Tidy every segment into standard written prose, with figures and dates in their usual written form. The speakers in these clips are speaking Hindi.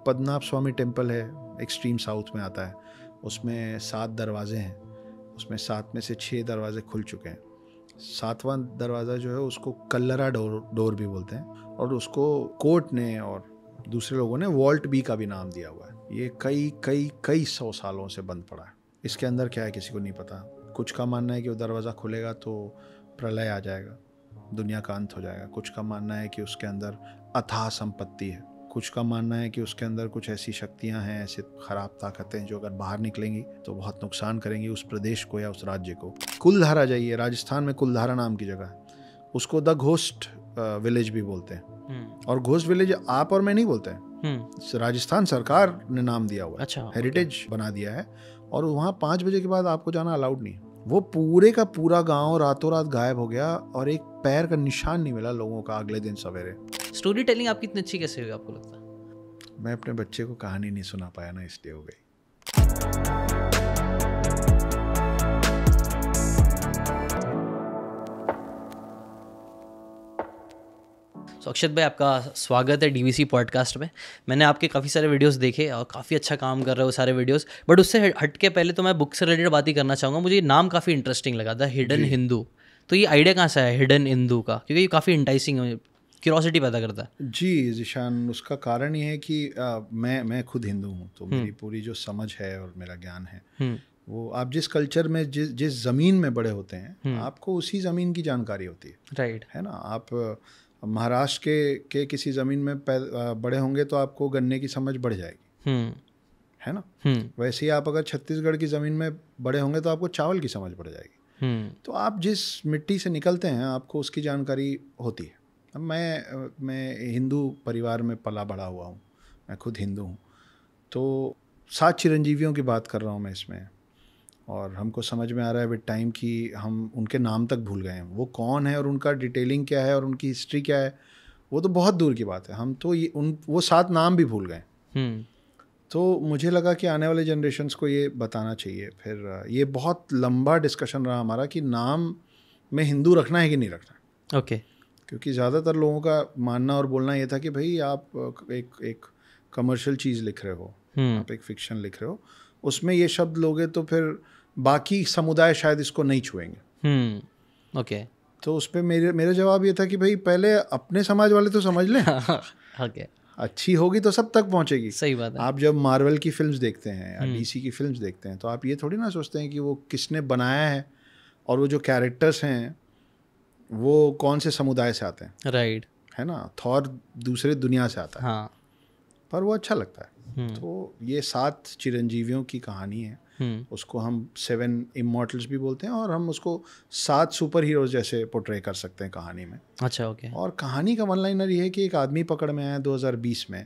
पद्मनाभ स्वामी टेम्पल है, एक्सट्रीम साउथ में आता है, उसमें 7 दरवाजे हैं, उसमें 7 में से 6 दरवाजे खुल चुके हैं। 7वां दरवाज़ा जो है उसको कल्लरा डोर भी बोलते हैं, और उसको कोर्ट ने और दूसरे लोगों ने वॉल्ट बी का भी नाम दिया हुआ है। ये कई कई कई 100 सालों से बंद पड़ा है। इसके अंदर क्या है किसी को नहीं पता। कुछ का मानना है कि वो दरवाज़ा खुलेगा तो प्रलय आ जाएगा, दुनिया का अंत हो जाएगा। कुछ का मानना है कि उसके अंदर अथाह संपत्ति है। कुछ का मानना है कि उसके अंदर कुछ ऐसी शक्तियां हैं, ऐसे खराब ताकतें जो अगर बाहर निकलेंगी तो बहुत नुकसान करेंगी उस प्रदेश को या उस राज्य को। कुलधारा जाइए, राजस्थान में कुलधारा नाम की जगह है, उसको द घोस्ट विलेज भी बोलते हैं। और घोस्ट विलेज आप और मैं नहीं बोलते हैं, राजस्थान सरकार ने नाम दिया हुआ है। अच्छा, हेरिटेज बना दिया है, और वहाँ 5 बजे के बाद आपको जाना अलाउड नहीं है। वो पूरे का पूरा गांव रातों रात गायब हो गया और एक पैर का निशान नहीं मिला लोगों का अगले दिन सवेरे। स्टोरी टेलिंग आपकी इतनी अच्छी कैसे हुई आपको लगता है? मैं अपने बच्चे को कहानी नहीं सुना पाया ना, इसलिए हो गई। अक्षत भाई, आपका स्वागत है डीवीसी पॉडकास्ट में। मैंने आपके काफ़ी सारे वीडियोस देखे और काफ़ी अच्छा काम कर रहे हो सारे वीडियोस, बट उससे हट के पहले तो मैं बुक से रिलेटेड बात ही करना चाहूँगा। मुझे ये नाम काफ़ी इंटरेस्टिंग लगा था, हिडन हिंदू। तो ये आइडिया कहाँ से है हिडन हिंदू का? क्योंकि ये काफ़ी इंटाइसिंग है, क्यूरोसिटी पैदा करता है। जी जिशान, उसका कारण ये है कि मैं खुद हिंदू हूँ, तो मेरी पूरी जो समझ है और मेरा ज्ञान है वो आप जिस कल्चर में जिस ज़मीन में बड़े होते हैं आपको उसी ज़मीन की जानकारी होती है। राइट है ना। आप महाराष्ट्र के किसी ज़मीन में बड़े होंगे तो आपको गन्ने की समझ बढ़ जाएगी, है ना। वैसे ही आप अगर छत्तीसगढ़ की ज़मीन में बड़े होंगे तो आपको चावल की समझ बढ़ जाएगी। तो आप जिस मिट्टी से निकलते हैं आपको उसकी जानकारी होती है। अब मैं हिंदू परिवार में पला बड़ा हुआ हूँ, मैं खुद हिंदू हूँ, तो 7 चिरंजीवियों की बात कर रहा हूँ मैं इसमें, और हमको समझ में आ रहा है विद टाइम कि हम उनके नाम तक भूल गए हैं। वो कौन है और उनका डिटेलिंग क्या है और उनकी हिस्ट्री क्या है वो तो बहुत दूर की बात है। हम तो वो 7 नाम भी भूल गए। तो मुझे लगा कि आने वाले जनरेशन्स को ये बताना चाहिए। फिर ये बहुत लंबा डिस्कशन रहा हमारा कि नाम में हिंदू रखना है कि नहीं रखना। ओके। क्योंकि ज़्यादातर लोगों का मानना और बोलना ये था कि भाई आप एक कमर्शियल चीज़ लिख रहे हो, आप एक फिक्शन लिख रहे हो, उसमें ये शब्द लोगे तो फिर बाकी समुदाय शायद इसको नहीं छुएंगे। ओके। तो उस पर मेरा जवाब ये था कि भाई पहले अपने समाज वाले तो समझ लें। ओके। अच्छी होगी तो सब तक पहुंचेगी। सही बात है। आप जब मार्वल की फिल्म्स देखते हैं या डीसी की फिल्म्स देखते हैं तो आप ये थोड़ी ना सोचते हैं कि वो किसने बनाया है और वो जो कैरेक्टर्स हैं वो कौन से समुदाय से आते हैं। राइट। है ना। थॉर दूसरे दुनिया से आता है। हाँ। पर वो अच्छा लगता है। तो ये 7 चिरंजीवियों की कहानी है। उसको हम 7 इमॉर्टल्स भी बोलते हैं, और हम उसको 7 सुपर हीरोज जैसे पोर्ट्रे कर सकते हैं कहानी में। अच्छा, ओके। और कहानी का वन लाइनर ये है कि एक आदमी पकड़ में आया 2020 में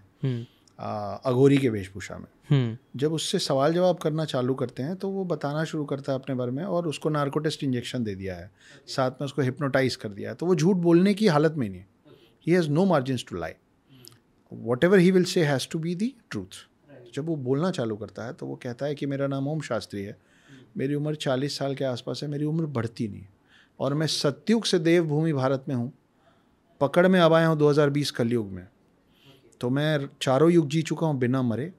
अघोरी के वेशभूषा में। जब उससे सवाल जवाब करना चालू करते हैं तो वो बताना शुरू करता है अपने बारे में, और उसको नार्कोटेस्ट इंजेक्शन दे दिया है, साथ में उसको हिप्नोटाइज कर दिया है। तो वो झूठ बोलने की हालत में नहीं है। He has no margins to lie, whatever he will say has to be the truth. जब वो बोलना चालू करता है तो वो कहता है कि मेरा नाम ओम शास्त्री है, मेरी उम्र 40 साल के आसपास है, मेरी उम्र बढ़ती नहीं, और मैं सतयुग से देवभूमि भारत में हूँ, पकड़ में अब आया हूँ 2020 कलयुग में। तो मैं 4 युग जी चुका हूँ बिना मरे।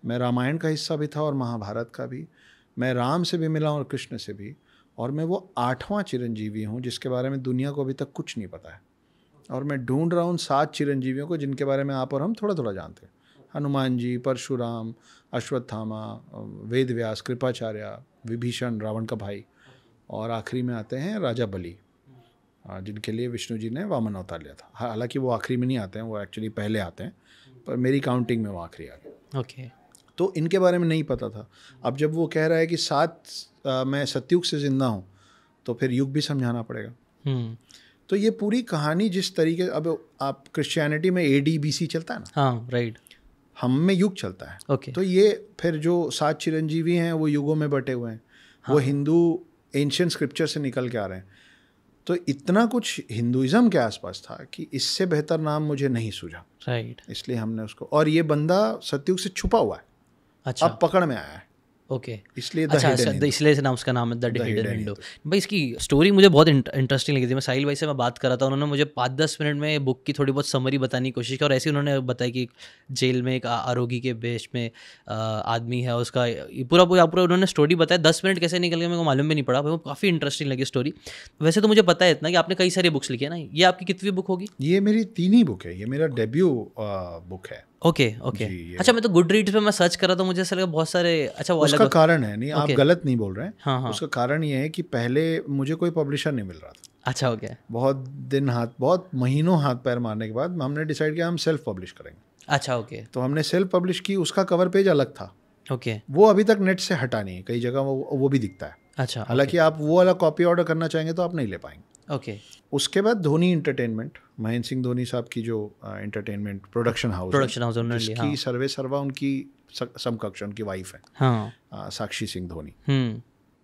मैं रामायण का हिस्सा भी था और महाभारत का भी। मैं राम से भी मिला और कृष्ण से भी, और मैं वो 8वां चिरंजीवी हूँ जिसके बारे में दुनिया को अभी तक कुछ नहीं पता है। और मैं ढूंढ रहा हूँ 7 चिरंजीवियों को जिनके बारे में आप और हम थोड़ा थोड़ा जानते हैं। हनुमान जी, परशुराम, अश्वत्थामा, वेदव्यास, कृपाचार्य, विभीषण रावण का भाई, और आखिरी में आते हैं राजा बलि, जिनके लिए विष्णु जी ने वामन अवतार लिया था। हालांकि वो आखिरी में नहीं आते हैं, वो एक्चुअली पहले आते हैं, पर मेरी काउंटिंग में वो आखिरी आ गए। ओके। तो इनके बारे में नहीं पता था। अब जब वो कह रहा है कि 7 मैं सतयुग से जिंदा हूँ तो फिर युग भी समझाना पड़ेगा। तो ये पूरी कहानी जिस तरीके, अब आप क्रिश्चियनिटी में AD-BC चलता है ना। हाँ, राइट। हम में युग चलता है। ओके। तो ये फिर जो 7 चिरंजीवी हैं वो युगों में बटे हुए हैं। वो हिंदू एंशिएंट स्क्रिप्चर से निकल के आ रहे हैं। तो इतना कुछ हिंदुइज्म के आसपास था कि इससे बेहतर नाम मुझे नहीं सूझा। राइट। इसलिए हमने उसको, और ये बंदा सतयुग से छुपा हुआ है। अच्छा। अब पकड़ में आया है। ओके इसलिए अच्छा, इसलिए नाम उसका नाम है द हिडन विंडो। भाई इसकी स्टोरी मुझे बहुत इंटरेस्टिंग लगी थी। मैं साहिल भाई से मैं बात कर रहा था, उन्होंने मुझे 5-10 मिनट में बुक की थोड़ी बहुत समरी बताने की कोशिश की, और ऐसे उन्होंने बताया कि जेल में एक आरोगी के बेस में आदमी है, उसका पूरा उन्होंने स्टोरी बताया। 10 मिनट कैसे निकल गए मेरे को मालूम भी नहीं पड़ा। वो काफ़ी इंटरेस्टिंग लगी स्टोरी। वैसे तो मुझे पता है इतना कि आपने कई सारी बुक्स लिखी है ना, ये आपकी कितनी बुक होगी? ये मेरी 3 ही बुक है, ये मेरा डेब्यू बुक है। ओके। अच्छा, मैं तो गुड रीड्स पे मैं सर्च कर रहा था, मुझे ऐसा लगा बहुत सारे, अच्छा वो उसका कारण है, नहीं आप गलत नहीं बोल रहे हैं। हाँ। उसका कारण ये है कि पहले मुझे कोई पब्लिशर नहीं मिल रहा था। अच्छा, ओके। बहुत महीनों हाथ पैर मारने के बाद हमने डिसाइड किया हम सेल्फ पब्लिश करेंगे। अच्छा, ओके। तो हमने सेल्फ पब्लिश की, उसका कवर पेज अलग था। ओके। वो अभी तक नेट से हटा नहीं है, कई जगह वो भी दिखता है। अच्छा, हालांकि आप वो वाला कॉपी ऑर्डर करना चाहेंगे तो आप नहीं ले पाएंगे। ओके। उसके बाद धोनी एंटरटेनमेंट, महेंद्र सिंह धोनी साहब की जो एंटरटेनमेंट प्रोडक्शन हाउस जिसकी सर्वे सर्वा उनकी समकक्ष उनकी वाइफ है, हाँ। साक्षी सिंह धोनी,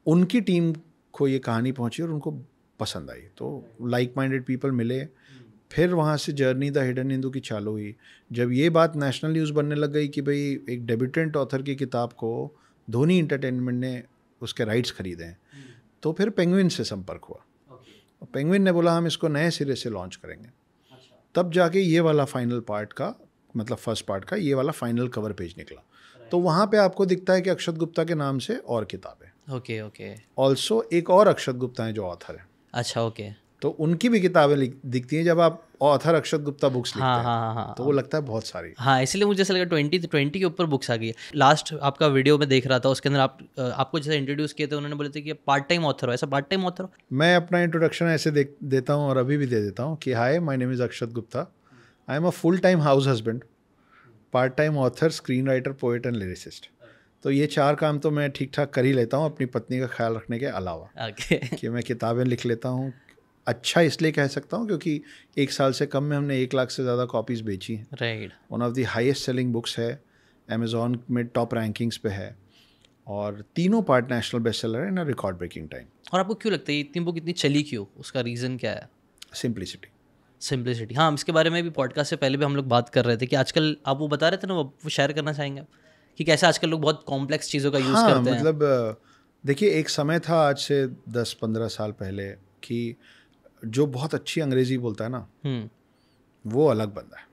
उनकी टीम को ये कहानी पहुंची और उनको पसंद आई, तो लाइक माइंडेड पीपल मिले। फिर वहाँ से जर्नी द हिडन हिंदू की चालू हुई। जब ये बात नेशनल न्यूज़ बनने लग गई कि भाई एक डेब्यूटेंट ऑथर की किताब को धोनी एंटरटेनमेंट ने उसके राइट्स खरीदे हैं, तो फिर पेंगुइन से संपर्क हुआ। पेंगुइन ने बोला हम इसको नए सिरे से लॉन्च करेंगे। तब जाके ये वाला फाइनल पार्ट का, मतलब फर्स्ट पार्ट का ये वाला फाइनल कवर पेज निकला। तो वहाँ पे आपको दिखता है कि अक्षत गुप्ता के नाम से और किताबें। ओके। ऑल्सो एक और अक्षत गुप्ता है जो ऑथर है। अच्छा, ओके। तो उनकी भी किताबें दिखती हैं जब आप ऑथर अक्षत गुप्ता बुक्स लिखते हैं। हाँ, तो वो लगता है बहुत सारी। हाँ, इसलिए मुझे ऐसा लगा 20 के ऊपर बुक्स आ गई है। लास्ट आपका वीडियो में देख रहा था, उसके अंदर आपको जैसे इंट्रोड्यूस किए थे, उन्होंने बोले थे कि पार्ट टाइम ऑथर हो। ऐसा पार्ट टाइम ऑथर हो? मैं अपना इंट्रोडक्शन ऐसे देता हूँ और अभी भी दे देता हूँ कि hi, my name is Akshat Gupta, I am a full time house husband, part time author, screen writer, poet and lyricist. तो ये 4 काम तो मैं ठीक ठाक कर ही लेता हूँ अपनी पत्नी का ख्याल रखने के अलावा। कि मैं किताबें लिख लेता हूँ। अच्छा इसलिए कह सकता हूँ क्योंकि 1 साल से कम में हमने 1 लाख से ज़्यादा कॉपीज़ बेची हैं। Right. One of the highest selling books है, अमेज़ॉन में टॉप रैंकिंग्स पे है, और 3 पार्ट नेशनल बेस्ट सेलर है इन अ रिकॉर्ड ब्रेकिंग टाइम। और आपको क्यों लगता है इतनी बुक इतनी चली क्यों? उसका रीज़न क्या है? सिंप्लिसिटी। हाँ, इसके बारे में भी पॉडकास्ट से पहले भी हम लोग बात कर रहे थे कि आजकल आप वो बता रहे थे ना, वो शेयर करना चाहेंगे कि कैसे आजकल लोग बहुत कॉम्प्लेक्स चीज़ों का यूज़ करते हैं? मतलब देखिए, एक समय था आज से 10-15 साल पहले कि जो बहुत अच्छी अंग्रेजी बोलता है ना, वो अलग बंदा है।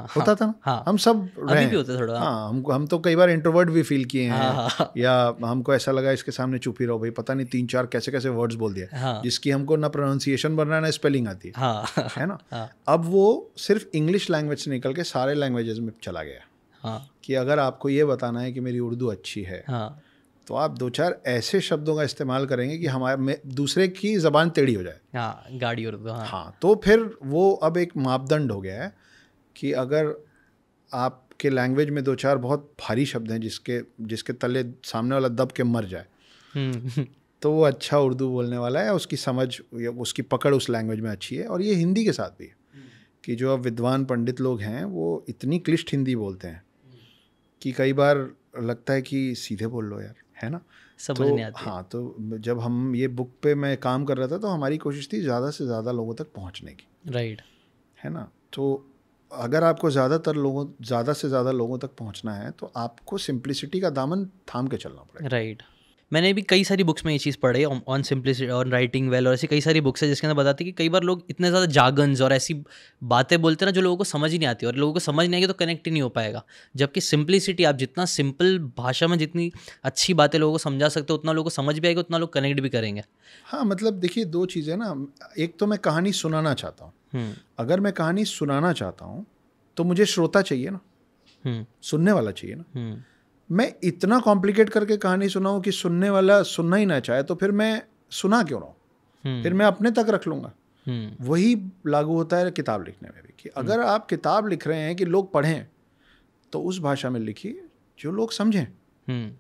होता था ना। हाँ, हम सब अभी भी होता थोड़ा। हाँ, हम तो कई बार इंट्रोवर्ट भी फील किए हैं। या हमको ऐसा लगा इसके सामने चुप ही रहो भाई, पता नहीं 3-4 कैसे वर्ड्स बोल दिए जिसकी हमको ना प्रोनाउंसिएशन बन रहा है ना स्पेलिंग आती है ना। अब वो सिर्फ इंग्लिश लैंग्वेज से निकल के सारे लैंग्वेजेस में चला गया। कि अगर आपको ये बताना है कि मेरी उर्दू अच्छी है, तो आप 2-4 ऐसे शब्दों का इस्तेमाल करेंगे कि हमारे दूसरे की ज़बान टेढ़ी हो जाए। गाड़ी उर्दू। हाँ, तो फिर वो अब एक मापदंड हो गया है कि अगर आपके लैंग्वेज में 2-4 बहुत भारी शब्द हैं जिसके तले सामने वाला दब के मर जाए तो वो अच्छा उर्दू बोलने वाला है, उसकी समझ या उसकी पकड़ उस लैंग्वेज में अच्छी है। और ये हिंदी के साथ भी है कि जो अब विद्वान पंडित लोग हैं वो इतनी क्लिष्ट हिंदी बोलते हैं कि कई बार लगता है कि सीधे बोल लो यार, है ना, समझ नहीं आती। हाँ, तो जब हम ये बुक पे मैं काम कर रहा था तो हमारी कोशिश थी ज़्यादा से ज़्यादा लोगों तक पहुँचने की। राइट। है ना। तो अगर आपको ज़्यादा से ज़्यादा लोगों तक पहुंचना है तो आपको सिंप्लिसिटी का दामन थाम के चलना पड़ेगा। राइट। मैंने भी कई सारी बुक्स में ये चीज़ पढ़ी है, on simplicity, on writing well, और ऐसी कई सारी बुक्स है जिसके अंदर बताते हैं कि कई बार लोग इतने ज़्यादा जार्गन्स और ऐसी बातें बोलते हैं ना जो लोगों को समझ ही नहीं आती, और लोगों को समझ नहीं आएगी तो कनेक्ट ही नहीं हो पाएगा। जबकि सिंप्लिसिटी, आप जितना सिंपल भाषा में जितनी अच्छी बातें लोगों को समझा सकते हो, उतना लोगों को समझ भी आएगा, उतना लोग कनेक्ट भी करेंगे। हाँ, मतलब देखिए 2 चीज़ें ना, एक तो मैं कहानी सुनाना चाहता हूँ। अगर मैं कहानी सुनाना चाहता हूँ तो मुझे श्रोता चाहिए ना, सुनने वाला चाहिए ना। मैं इतना कॉम्प्लिकेट करके कहानी सुनाऊं कि सुनने वाला सुनना ही ना चाहे तो फिर मैं सुना क्यों रहा हूँ, फिर मैं अपने तक रख लूँगा। वही लागू होता है किताब लिखने में भी कि अगर आप किताब लिख रहे हैं कि लोग पढ़ें तो उस भाषा में लिखिए जो लोग समझें।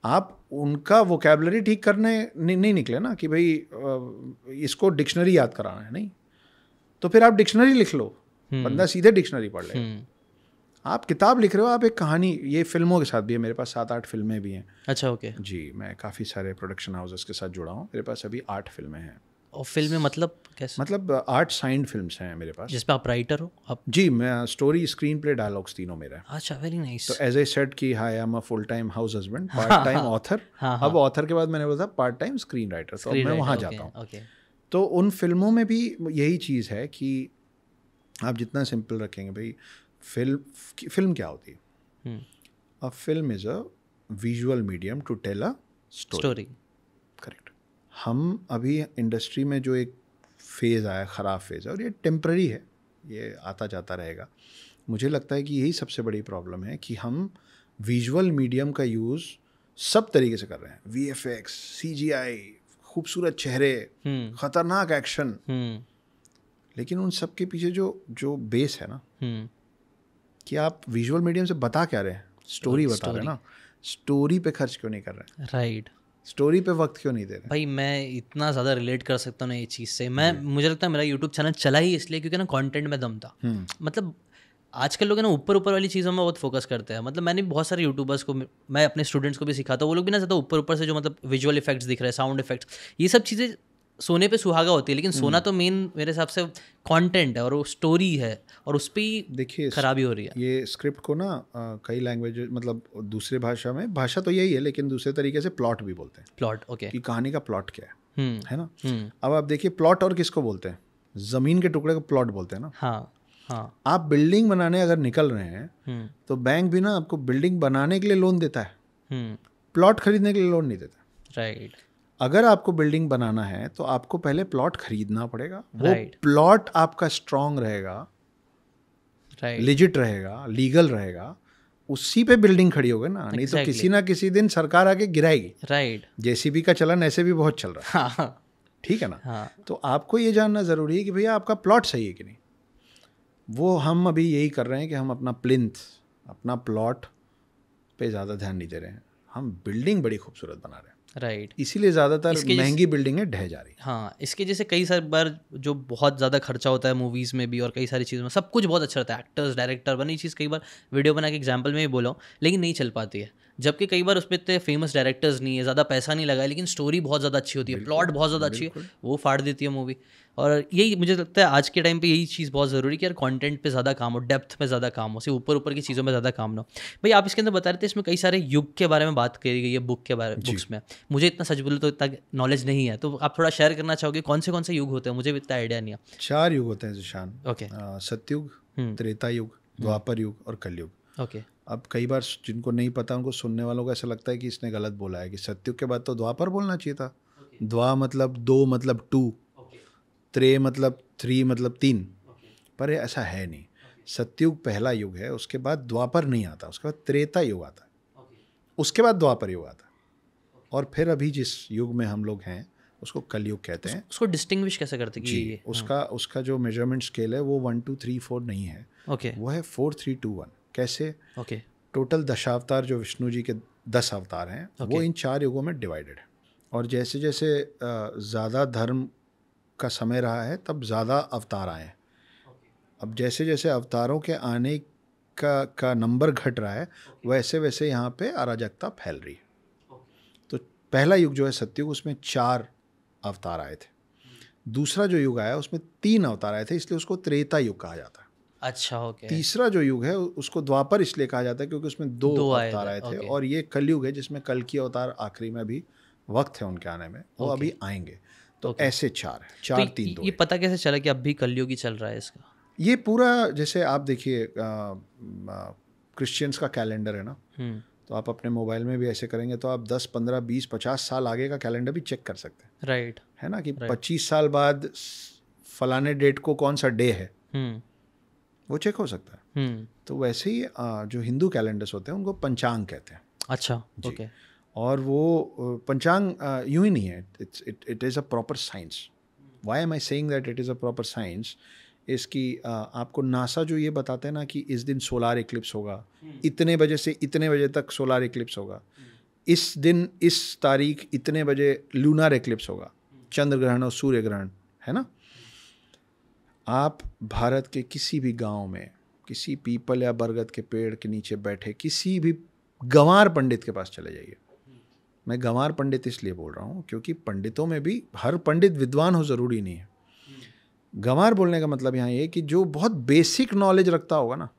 आप उनका वोकैबुलरी ठीक करने नहीं निकले ना कि भाई इसको डिक्शनरी याद कराना है, नहीं, तो फिर आप डिक्शनरी लिख लो, बंदा सीधे डिक्शनरी पढ़ ले। आप किताब लिख रहे हो, आप एक कहानी, ये फिल्मों के साथ भी है, मेरे पास 7-8 फिल्में भी हैं। अच्छा, ओके। जी, मैं काफ़ी सारे प्रोडक्शन हाउसेस के साथ जुड़ा हूँ, मेरे पास अभी 8 फिल्में हैं। और फिल्म में मतलब कैसे? मतलब 8 साइंड फिल्म्स हैं मेरे पास, जिस पे आप राइटर हो आप? जी, मैं स्टोरी, स्क्रीन प्ले, डायलॉग्स तीनों मेरा है। अच्छा, वेरी नाइस। तो एज ए सेट कि high I am a full time house husband, part time author. अब ऑथर के बाद मैंने बोला पार्ट टाइम स्क्रीन राइटर, तो अब मैं वहाँ जाता हूँ। तो उन फिल्मों में भी यही चीज़ है कि आप जितना सिंपल रखेंगे भाई, फिल्म क्या होती है? A film is a visual medium to tell a story. Correct. हम अभी इंडस्ट्री में जो एक फेज़ आया, ख़राब फेज़ है, और ये टेम्पररी है, ये आता जाता रहेगा। मुझे लगता है कि यही सबसे बड़ी प्रॉब्लम है कि हम विजुअल मीडियम का यूज़ सब तरीके से कर रहे हैं। VFX, CGI, खूबसूरत चेहरे, ख़तरनाक एक्शन, लेकिन उन सब के पीछे जो बेस है ना, कि आप विजुअल मीडियम से बता क्या रहे हैं? स्टोरी बता रहे हैं ना। स्टोरी पे खर्च क्यों नहीं कर रहे हैं? राइट। स्टोरी पे वक्त क्यों नहीं दे रहे? भाई मैं इतना ज़्यादा रिलेट कर सकता हूँ ना ये चीज़ से। मुझे लगता है मेरा यूट्यूब चैनल चला ही इसलिए क्योंकि ना कंटेंट में दम था। मतलब आजकल लोग ना ऊपर वाली चीज़ों में बहुत फोकस करते हैं। मतलब मैंने भी बहुत सारे यूट्यूबर्स को, मैं अपने स्टूडेंट्स को भी सिखाता हूँ, वो लोग भी ना ज़्यादा ऊपर से जो मतलब विजुअल इफेक्ट्स दिख रहे हैं, साउंड इफेक्ट्स, ये सब चीज़ें सोने पे सुहागा होती है, लेकिन सोना तो मेन मेरे हिसाब से कंटेंट है और वो स्टोरी है, और उस पर ही देखिए खराबी हो रही है। ये स्क्रिप्ट को ना कई लैंग्वेज, मतलब दूसरे भाषा में, भाषा तो यही है लेकिन दूसरे तरीके से प्लॉट भी बोलते हैं। Plot, okay. कि कहानी का प्लॉट क्या है ना। अब आप देखिए, प्लॉट और किसको बोलते हैं? ज़मीन के टुकड़े को प्लॉट बोलते हैं ना। हाँ। आप बिल्डिंग बनाने अगर निकल रहे हैं तो बैंक भी ना आपको बिल्डिंग बनाने के लिए लोन देता है, प्लॉट खरीदने के लिए लोन नहीं देता। राइट। अगर आपको बिल्डिंग बनाना है तो आपको पहले प्लॉट खरीदना पड़ेगा। वो प्लॉट आपका स्ट्रांग रहेगा, लिजिट रहेगा, लीगल रहेगा, उसी पे बिल्डिंग खड़ी होगी ना। नहीं तो किसी ना किसी दिन सरकार आके गिराएगी। राइट। JCB का चलन ऐसे भी बहुत चल रहा है। ठीक है ना। तो आपको ये जानना ज़रूरी है कि भैया आपका प्लॉट सही है कि नहीं। वो हम अभी यही कर रहे हैं कि हम अपना प्लिंथ, अपना प्लॉट पे ज़्यादा ध्यान नहीं दे रहे हैं, हम बिल्डिंग बड़ी खूबसूरत बना रहे हैं। राइट। इसीलिए ज़्यादातर महंगी बिल्डिंगें ढह जा रही है। हाँ, इसके जैसे कई सारी बार जो बहुत ज़्यादा खर्चा होता है मूवीज़ में भी और कई सारी चीज़ों में, सब कुछ बहुत अच्छा रहता है, एक्टर्स, डायरेक्टर, बनी चीज़ कई बार वीडियो बना के एग्जाम्पल में भी बोला हूँ, लेकिन नहीं चल पाती है। जबकि कई बार उसमें इतने फेमस डायरेक्टर्स नहीं है, ज़्यादा पैसा नहीं लगा है, लेकिन स्टोरी बहुत ज़्यादा अच्छी होती है, प्लॉट बहुत ज़्यादा अच्छी है, वो फाड़ देती है मूवी। और यही मुझे लगता है आज के टाइम पे यही चीज़ बहुत ज़रूरी है कि यार कंटेंट पे ज़्यादा काम हो, डेप्थ में ज़्यादा काम हो, सिर्फ ऊपर की चीज़ों में ज़्यादा काम ना हो। भाई आप इसके अंदर बता रहे थे इसमें कई सारे युग के बारे में बात करी गई है बुक्स में। मुझे इतना सच बोले तो इतना नॉलेज नहीं है, तो आप थोड़ा शेयर करना चाहोगे कौन से युग होते हैं? मुझे भी इतना आइडिया नहीं है। 4 युग होते हैं जिशान। ओके। सतयुग, त्रेता युग, द्वापर युग और कलयुग। ओके। अब कई बार जिनको नहीं पता, उनको सुनने वालों को ऐसा लगता है कि इसने गलत बोला है, कि सतयुग के बाद तो द्वापर बोलना चाहिए था। द्वा मतलब 2 मतलब 2, त्रे मतलब 3 मतलब 3, पर ऐसा है नहीं। सतयुग पहला युग है, उसके बाद द्वापर नहीं आता, उसके बाद त्रेता युग आता है, उसके बाद द्वापर युग आता है, और फिर अभी जिस युग में हम लोग हैं उसको कलयुग कहते हैं। उसको डिस्टिंग्विश कैसे करते हैं? जी, उसका जो मेजरमेंट स्केल है वो 1 2 3 4 नहीं है। ओके। वो है 4 3 2 1। कैसे? ओके। टोटल दशावतार जो विष्णु जी के 10 अवतार हैं, वो इन 4 युगों में डिवाइडेड है। और जैसे जैसे ज़्यादा धर्म का समय रहा है तब ज़्यादा अवतार आए हैं। अब जैसे जैसे अवतारों के आने का नंबर घट रहा है, वैसे वैसे यहाँ पे अराजकता फैल रही है। तो पहला युग जो है सतयुग, उसमें 4 अवतार आए थे। दूसरा जो युग आया उसमें 3 अवतार आए थे, इसलिए उसको त्रेता युग कहा जाता है। अच्छा, ओके। तीसरा जो युग है उसको द्वापर इसलिए कहा जाता है क्योंकि उसमें 2 अवतार आए थे। और ये कलयुग है जिसमें कल की अवतार आखिरी में अभी वक्त है उनके आने में, वो अभी आएंगे। तो ऐसे 4 है, 4 3 2। ये पता कैसे चला कि अब भी कलयुग ही चल रहा है इसका? ये पूरा जैसे आप देखिए क्रिश्चियंस का कैलेंडर है ना, तो आप अपने मोबाइल में भी ऐसे करेंगे तो आप 10 15 20 50 साल आगे का कैलेंडर भी चेक कर सकते हैं। राइट। है ना, कि 25 साल बाद फलाने डेट को कौन सा डे है, वो चेक हो सकता है। तो वैसे ही जो हिंदू कैलेंडर्स होते हैं उनको पंचांग कहते हैं। अच्छा, ओके। और वो पंचांग यूं ही नहीं है, it is a proper science. Why am I saying that it is a proper science? इसकी आपको नासा जो ये बताते हैं ना कि इस दिन सोलार इक्लिप्स होगा, इतने बजे से इतने बजे तक सोलार इक्लिप्स होगा, इस दिन इस तारीख इतने बजे लूनार इक्लिप्स होगा, चंद्र ग्रहण और सूर्य ग्रहण, है ना। आप भारत के किसी भी गांव में किसी पीपल या बरगद के पेड़ के नीचे बैठे किसी भी गंवार पंडित के पास चले जाइए, मैं गंवार पंडित इसलिए बोल रहा हूँ क्योंकि पंडितों में भी हर पंडित विद्वान हो ज़रूरी नहीं है। गंवार बोलने का मतलब यहाँ ये कि जो बहुत बेसिक नॉलेज रखता होगा ना,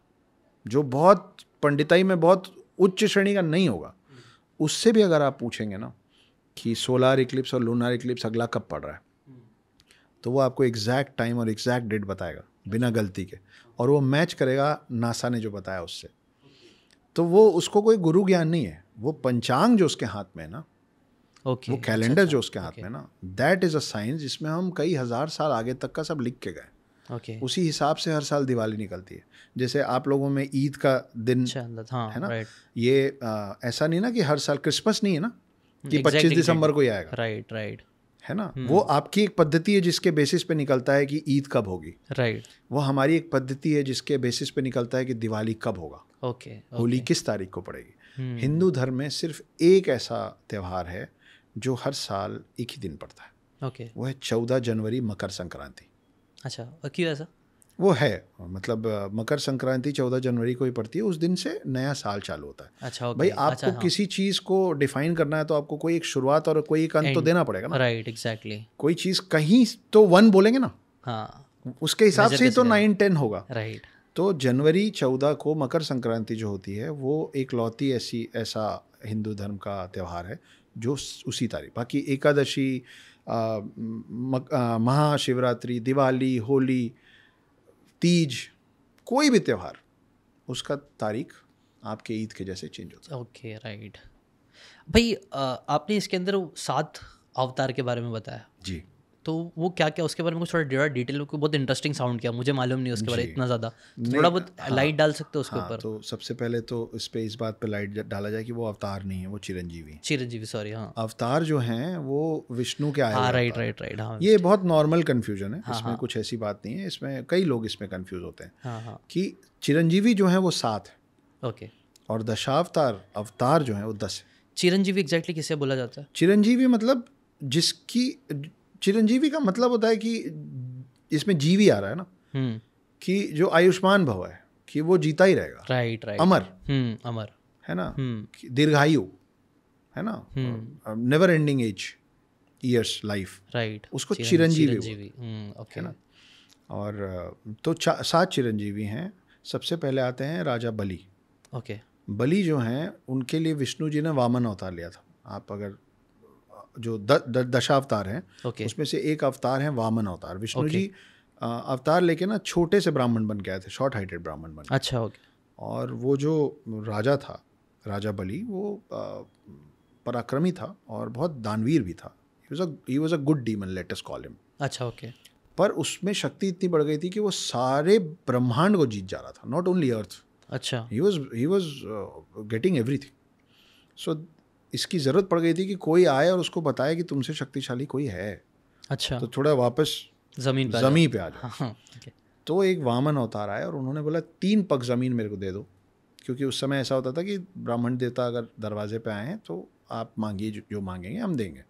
जो बहुत पंडिताई में बहुत उच्च श्रेणी का नहीं होगा, उससे भी अगर आप पूछेंगे ना कि सोलार इक्लिप्स और लूनार इक्लिप्स अगला कब पड़ रहा है, तो वो आपको एग्जैक्ट टाइम और एग्जैक्ट डेट बताएगा बिना गलती के, और वो मैच करेगा नासा ने जो बताया उससे। तो वो उसको कोई गुरु ज्ञान नहीं है, वो पंचांग जो उसके हाथ में है ना, वो कैलेंडर जो उसके हाथ में ना, दैट इज़ अ साइंस जिसमें हम कई हज़ार साल आगे तक का सब लिख के गए। उसी हिसाब से हर साल दिवाली निकलती है। जैसे आप लोगों में ईद का दिन है ना, ये ऐसा नहीं ना कि हर साल क्रिसमस नहीं है ना कि 25 दिसंबर को ही आएगा, राइट है ना। वो आपकी एक पद्धति है जिसके बेसिस पे निकलता है कि ईद कब होगी, राइट। वो हमारी एक पद्धति है जिसके बेसिस पे निकलता है कि दिवाली कब होगा, होली किस तारीख को पड़ेगी। हिंदू धर्म में सिर्फ एक ऐसा त्यौहार है जो हर साल एक ही दिन पड़ता है, वो है 14 जनवरी मकर संक्रांति। अच्छा, क्यों ऐसा? वो है, मतलब मकर संक्रांति 14 जनवरी को ही पड़ती है, उस दिन से नया साल चालू होता है। अच्छा, भाई आपको किसी चीज़ को डिफाइन करना है तो आपको कोई एक शुरुआत और कोई एक अंत तो देना पड़ेगा ना। Right, exactly. कोई चीज़ कहीं तो 1 बोलेंगे ना, हाँ, उसके हिसाब से ही तो 9-10 होगा। राइट। तो जनवरी 14 को मकर संक्रांति जो होती है वो एक लौती ऐसा हिंदू धर्म का त्यौहार है जो उसी तारीख। बाकी एकादशी, महाशिवरात्रि, दिवाली, होली, तीज, कोई भी त्यौहार, उसका तारीख आपके ईद के जैसे चेंज होता है। Okay, right. भाई आपने इसके अंदर 7 अवतार के बारे में बताया जी, तो वो क्या क्या, उसके बारे में कुछ थोड़ा डिटेल में, बहुत इंटरेस्टिंग साउंड किया, मुझे मालूम नहीं उसके बारे में इतना ज़्यादा, थोड़ा बहुत लाइट डाल सकते हो उसके ऊपर? तो सबसे पहले तो इस बात पे लाइट डाला जाए कि वो अवतार नहीं है, वो चिरंजीवी, सॉरी। हाँ, अवतार जो हैं वो विष्णु के आए। हाँ, राइट। हाँ, ये बहुत नॉर्मल कन्फ्यूजन है, इसमें कुछ ऐसी बात नहीं है, इसमें कई लोग इसमें कन्फ्यूज होते हैं कि चिरंजीवी जो है वो 7 है, ओके, और दशावतार अवतार जो है वो 10 है। चिरंजीवी एग्जैक्टली किसे बोला जाता है? चिरंजीवी मतलब चिरंजीवी का मतलब होता है कि इसमें जीवी आ रहा है ना, कि जो आयुष्मान भव है कि वो जीता ही रहेगा, राइट, अमर, अमर है ना, दीर्घायु है ना, never ending years life, right, उसको चिरंजीवी ओके है ना। और तो 7 चिरंजीवी हैं। सबसे पहले आते हैं राजा बलि। ओके, बलि जो हैं उनके लिए विष्णु जी ने वामन अवतार लिया था। आप अगर जो दशावतार हैं उसमें से एक अवतार है वामन अवतार। विष्णु जी अवतार लेके ना छोटे से ब्राह्मण बन के आए थे, शॉर्ट हाइटेड ब्राह्मण बन। अच्छा, ओके। और वो जो राजा था, राजा बलि, वो पराक्रमी था और बहुत दानवीर भी था। He was a good demon, let us call him. अच्छा, ओके। पर उसमें शक्ति इतनी बढ़ गई थी कि वो सारे ब्रह्मांड को जीत जा रहा था, नॉट ओनली अर्थ। अच्छा, ही वाज गेटिंग एवरीथिंग। सो इसकी ज़रूरत पड़ गई थी कि कोई आए और उसको बताए कि तुमसे शक्तिशाली कोई है। अच्छा, तो थोड़ा वापस ज़मीन पे आ जाओ। हाँ, okay. तो एक वामन अवतार आया और उन्होंने बोला 3 पग ज़मीन मेरे को दे दो, क्योंकि उस समय ऐसा होता था कि ब्राह्मण देवता अगर दरवाजे पे आए हैं तो आप मांगिए, जो मांगेंगे हम देंगे।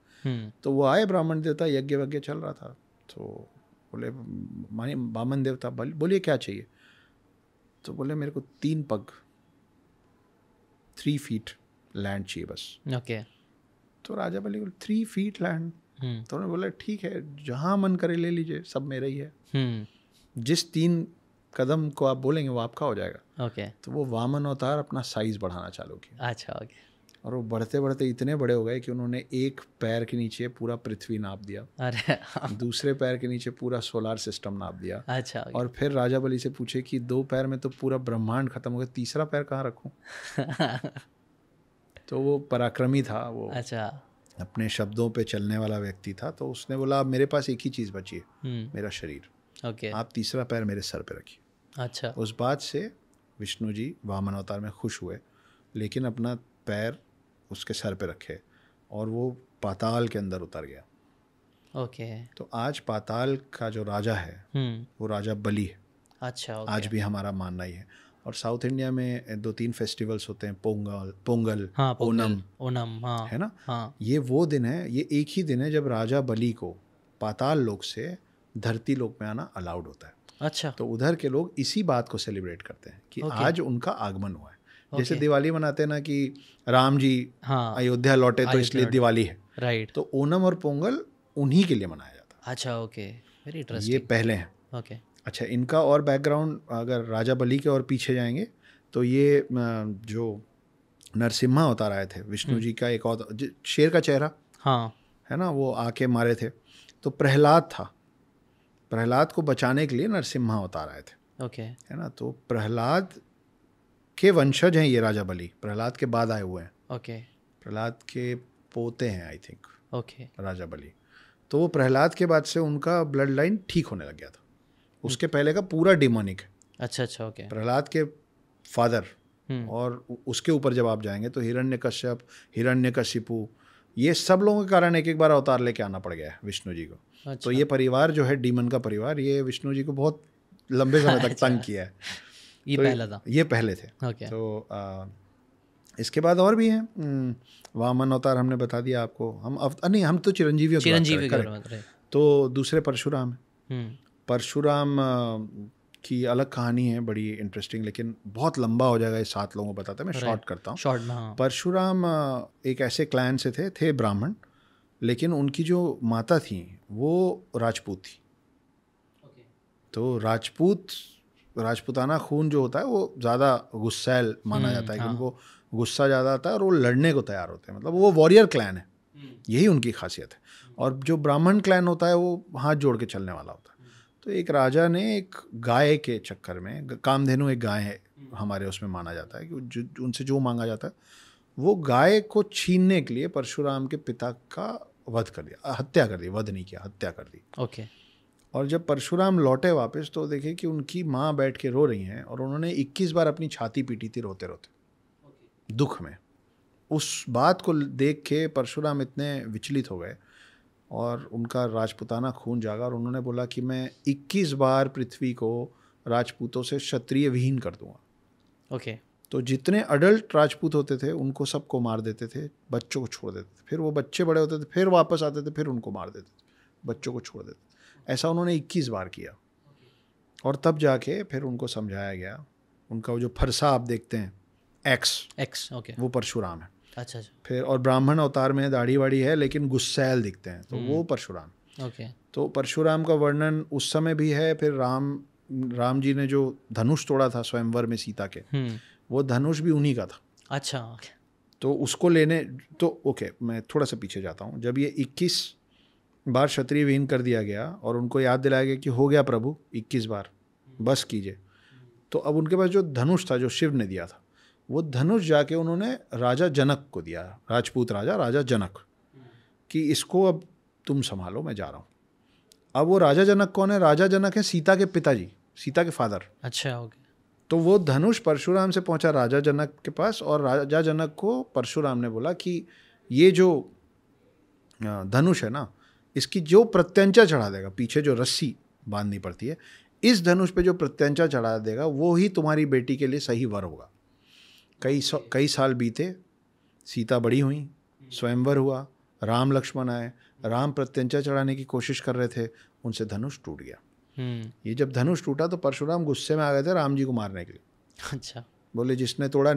तो वो आए ब्राह्मण देवता, यज्ञ वज्ञ चल रहा था, तो बोले मानिए वामन देवता, बोलिए क्या चाहिए? तो बोले मेरे को 3 पग, 3 फीट लैंड चाहिए बस। ओके। तो राजा बलि बोले 3 फीट लैंड? तो उन्होंने बोला ठीक है, जहाँ मन करे ले लीजिए, सब मेरा ही है। जिस 3 कदम को आप बोलेंगे वो आपका हो जाएगा। ओके। तो वो वामन अवतार अपना साइज बढ़ाना चालू किया। अच्छा, ओके। और वो बढ़ते बढ़ते इतने बड़े हो गए कि उन्होंने एक पैर के नीचे पूरा पृथ्वी नाप दिया। अरे दूसरे पैर के नीचे पूरा सोलार सिस्टम नाप दिया। अच्छा, okay. और फिर राजा बलि से पूछे कि 2 पैर में तो पूरा ब्रह्मांड खत्म हो गया, तीसरा पैर कहाँ रखूं? तो वो पराक्रमी था, वो अच्छा, अपने शब्दों पे चलने वाला व्यक्ति था। तो उसने बोला मेरे पास एक ही चीज़ बची है, मेरा शरीर। ओके। आप तीसरा पैर मेरे सर पे रखिए। अच्छा। उस बात से विष्णु जी वामन अवतार में खुश हुए, लेकिन अपना पैर उसके सर पे रखे और वो पाताल के अंदर उतर गया। ओके। तो आज पाताल का जो राजा है वो राजा बलि है। अच्छा, ओके। आज भी हमारा मानना ही है। और साउथ इंडिया में 2-3 फेस्टिवल्स होते हैं, पोंगल, हाँ, ओनम, हाँ, है ना। हाँ। ये वो दिन है, ये एक ही दिन है जब राजा बलि को पाताल लोक से धरती लोक में आना अलाउड होता है। अच्छा। तो उधर के लोग इसी बात को सेलिब्रेट करते हैं कि आज उनका आगमन हुआ है। जैसे दिवाली मनाते हैं ना कि राम जी अयोध्या लौटे तो इसलिए दिवाली है, राइट। तो ओणम और पोंगल उन्हीं के लिए मनाया जाता है। अच्छा, ओके, वेरी इंटरेस्टिंग। ये पहले हैं। ओके। अच्छा, इनका और बैकग्राउंड अगर राजा बलि के और पीछे जाएंगे तो ये जो नरसिम्हा अवतार आए थे विष्णु जी का, एक और शेर का चेहरा, हाँ, है ना, वो आके मारे थे, तो प्रहलाद था, प्रहलाद को बचाने के लिए नरसिम्हा अवतार आए थे। ओके। है ना, तो प्रहलाद के वंशज हैं ये राजा बलि, प्रहलाद के बाद आए हुए हैं। ओके। प्रहलाद के पोते हैं आई थिंक ओके। राजा बलि। तो वो प्रहलाद के बाद से उनका ब्लड लाइन ठीक होने लग गया था, उसके पहले का पूरा डिमोनिक है। अच्छा अच्छा, ओके। प्रहलाद के फादर और उसके ऊपर जब आप जाएंगे तो हिरण्यकश्यप, हिरण्यकशिपु, ये सब लोगों के कारण एक एक बार अवतार लेके आना पड़ गया है विष्णु जी को। अच्छा। तो ये परिवार जो है डीमन का परिवार, ये विष्णु जी को बहुत लंबे समय तक तंग किया है। ये तो पहला था, ये पहले थे। ओके। तो इसके बाद और भी हैं, वामन अवतार हमने बता दिया आपको। नहीं, हम तो चिरंजीवी तो दूसरे परशुराम हैं। परशुराम की अलग कहानी है, बड़ी इंटरेस्टिंग, लेकिन बहुत लंबा हो जाएगा, ये 7 लोगों को बताते हैं, मैं शॉर्ट करता हूँ। शॉर्ट में, हाँ। परशुराम एक ऐसे क्लैन से थे ब्राह्मण, लेकिन उनकी जो माता थी वो राजपूत थी। तो राजपूताना खून जो होता है वो ज़्यादा गुस्सैल माना जाता है, कि उनको गुस्सा ज़्यादा आता है और वो लड़ने को तैयार होते हैं, मतलब वो वॉरियर क्लैन है, यही उनकी खासियत है। और जो ब्राह्मण क्लैन होता है वो हाथ जोड़ के चलने वाला होता है। तो एक राजा ने एक गाय के चक्कर में, कामधेनु एक गाय है हमारे उसमें माना जाता है कि उनसे जो मांगा जाता है, वो गाय को छीनने के लिए परशुराम के पिता का वध कर दिया, हत्या कर दी, वध नहीं किया, हत्या कर दी। ओके। और जब परशुराम लौटे वापस तो देखे कि उनकी माँ बैठ के रो रही हैं और उन्होंने 21 बार अपनी छाती पीटी थी रोते रोते दुख में। उस बात को देख के परशुराम इतने विचलित हो गए और उनका राजपूताना खून जागा और उन्होंने बोला कि मैं 21 बार पृथ्वी को राजपूतों से क्षत्रिय विहीन कर दूंगा। ओके। तो जितने अडल्ट राजपूत होते थे उनको सबको मार देते थे, बच्चों को छोड़ देते थे, फिर वो बच्चे बड़े होते थे, फिर वापस आते थे, फिर उनको मार देते थे, बच्चों को छोड़ देते थे। ऐसा उन्होंने 21 बार किया और तब जाके फिर उनको समझाया गया। उनका वो जो फरसा आप देखते हैं, एक्स, ओके, वो परशुराम है। अच्छा। फिर और ब्राह्मण अवतार में दाढ़ी वाड़ी है लेकिन गुस्सैल दिखते हैं, तो वो परशुराम। ओके। तो परशुराम का वर्णन उस समय भी है। फिर राम जी ने जो धनुष तोड़ा था स्वयंवर में सीता के, वो धनुष भी उन्हीं का था। अच्छा। तो उसको लेने तो ओके, मैं थोड़ा सा पीछे जाता हूँ। जब ये 21 बार क्षत्रिय विहीन कर दिया गया और उनको याद दिलाया गया कि हो गया प्रभु 21 बार, बस कीजिए, तो अब उनके पास जो धनुष था जो शिव ने दिया था, वो धनुष जाके उन्होंने राजा जनक को दिया, राजपूत राजा जनक, कि इसको अब तुम संभालो, मैं जा रहा हूँ। अब वो राजा जनक कौन है? राजा जनक है सीता के पिताजी, सीता के फादर। अच्छा, ओके। तो वो धनुष परशुराम से पहुंचा राजा जनक के पास और राजा जनक को परशुराम ने बोला कि ये जो धनुष है ना, इसकी जो प्रत्यंचा चढ़ा देगा, पीछे जो रस्सी बांधनी पड़ती है, इस धनुष पे जो प्रत्यंचा चढ़ा देगा वो ही तुम्हारी बेटी के लिए सही वर होगा। कई साल बीते, सीता बड़ी हुई, स्वयंवर हुआ, राम लक्ष्मण आए, राम प्रत्यंचा चढ़ाने की कोशिश कर रहे थे, उनसे धनुष टूट गया। ये जब धनुष टूटा तो परशुराम गुस्से में आ गए थे राम जी को मारने के लिए। अच्छा। बोले जिसने तोड़ा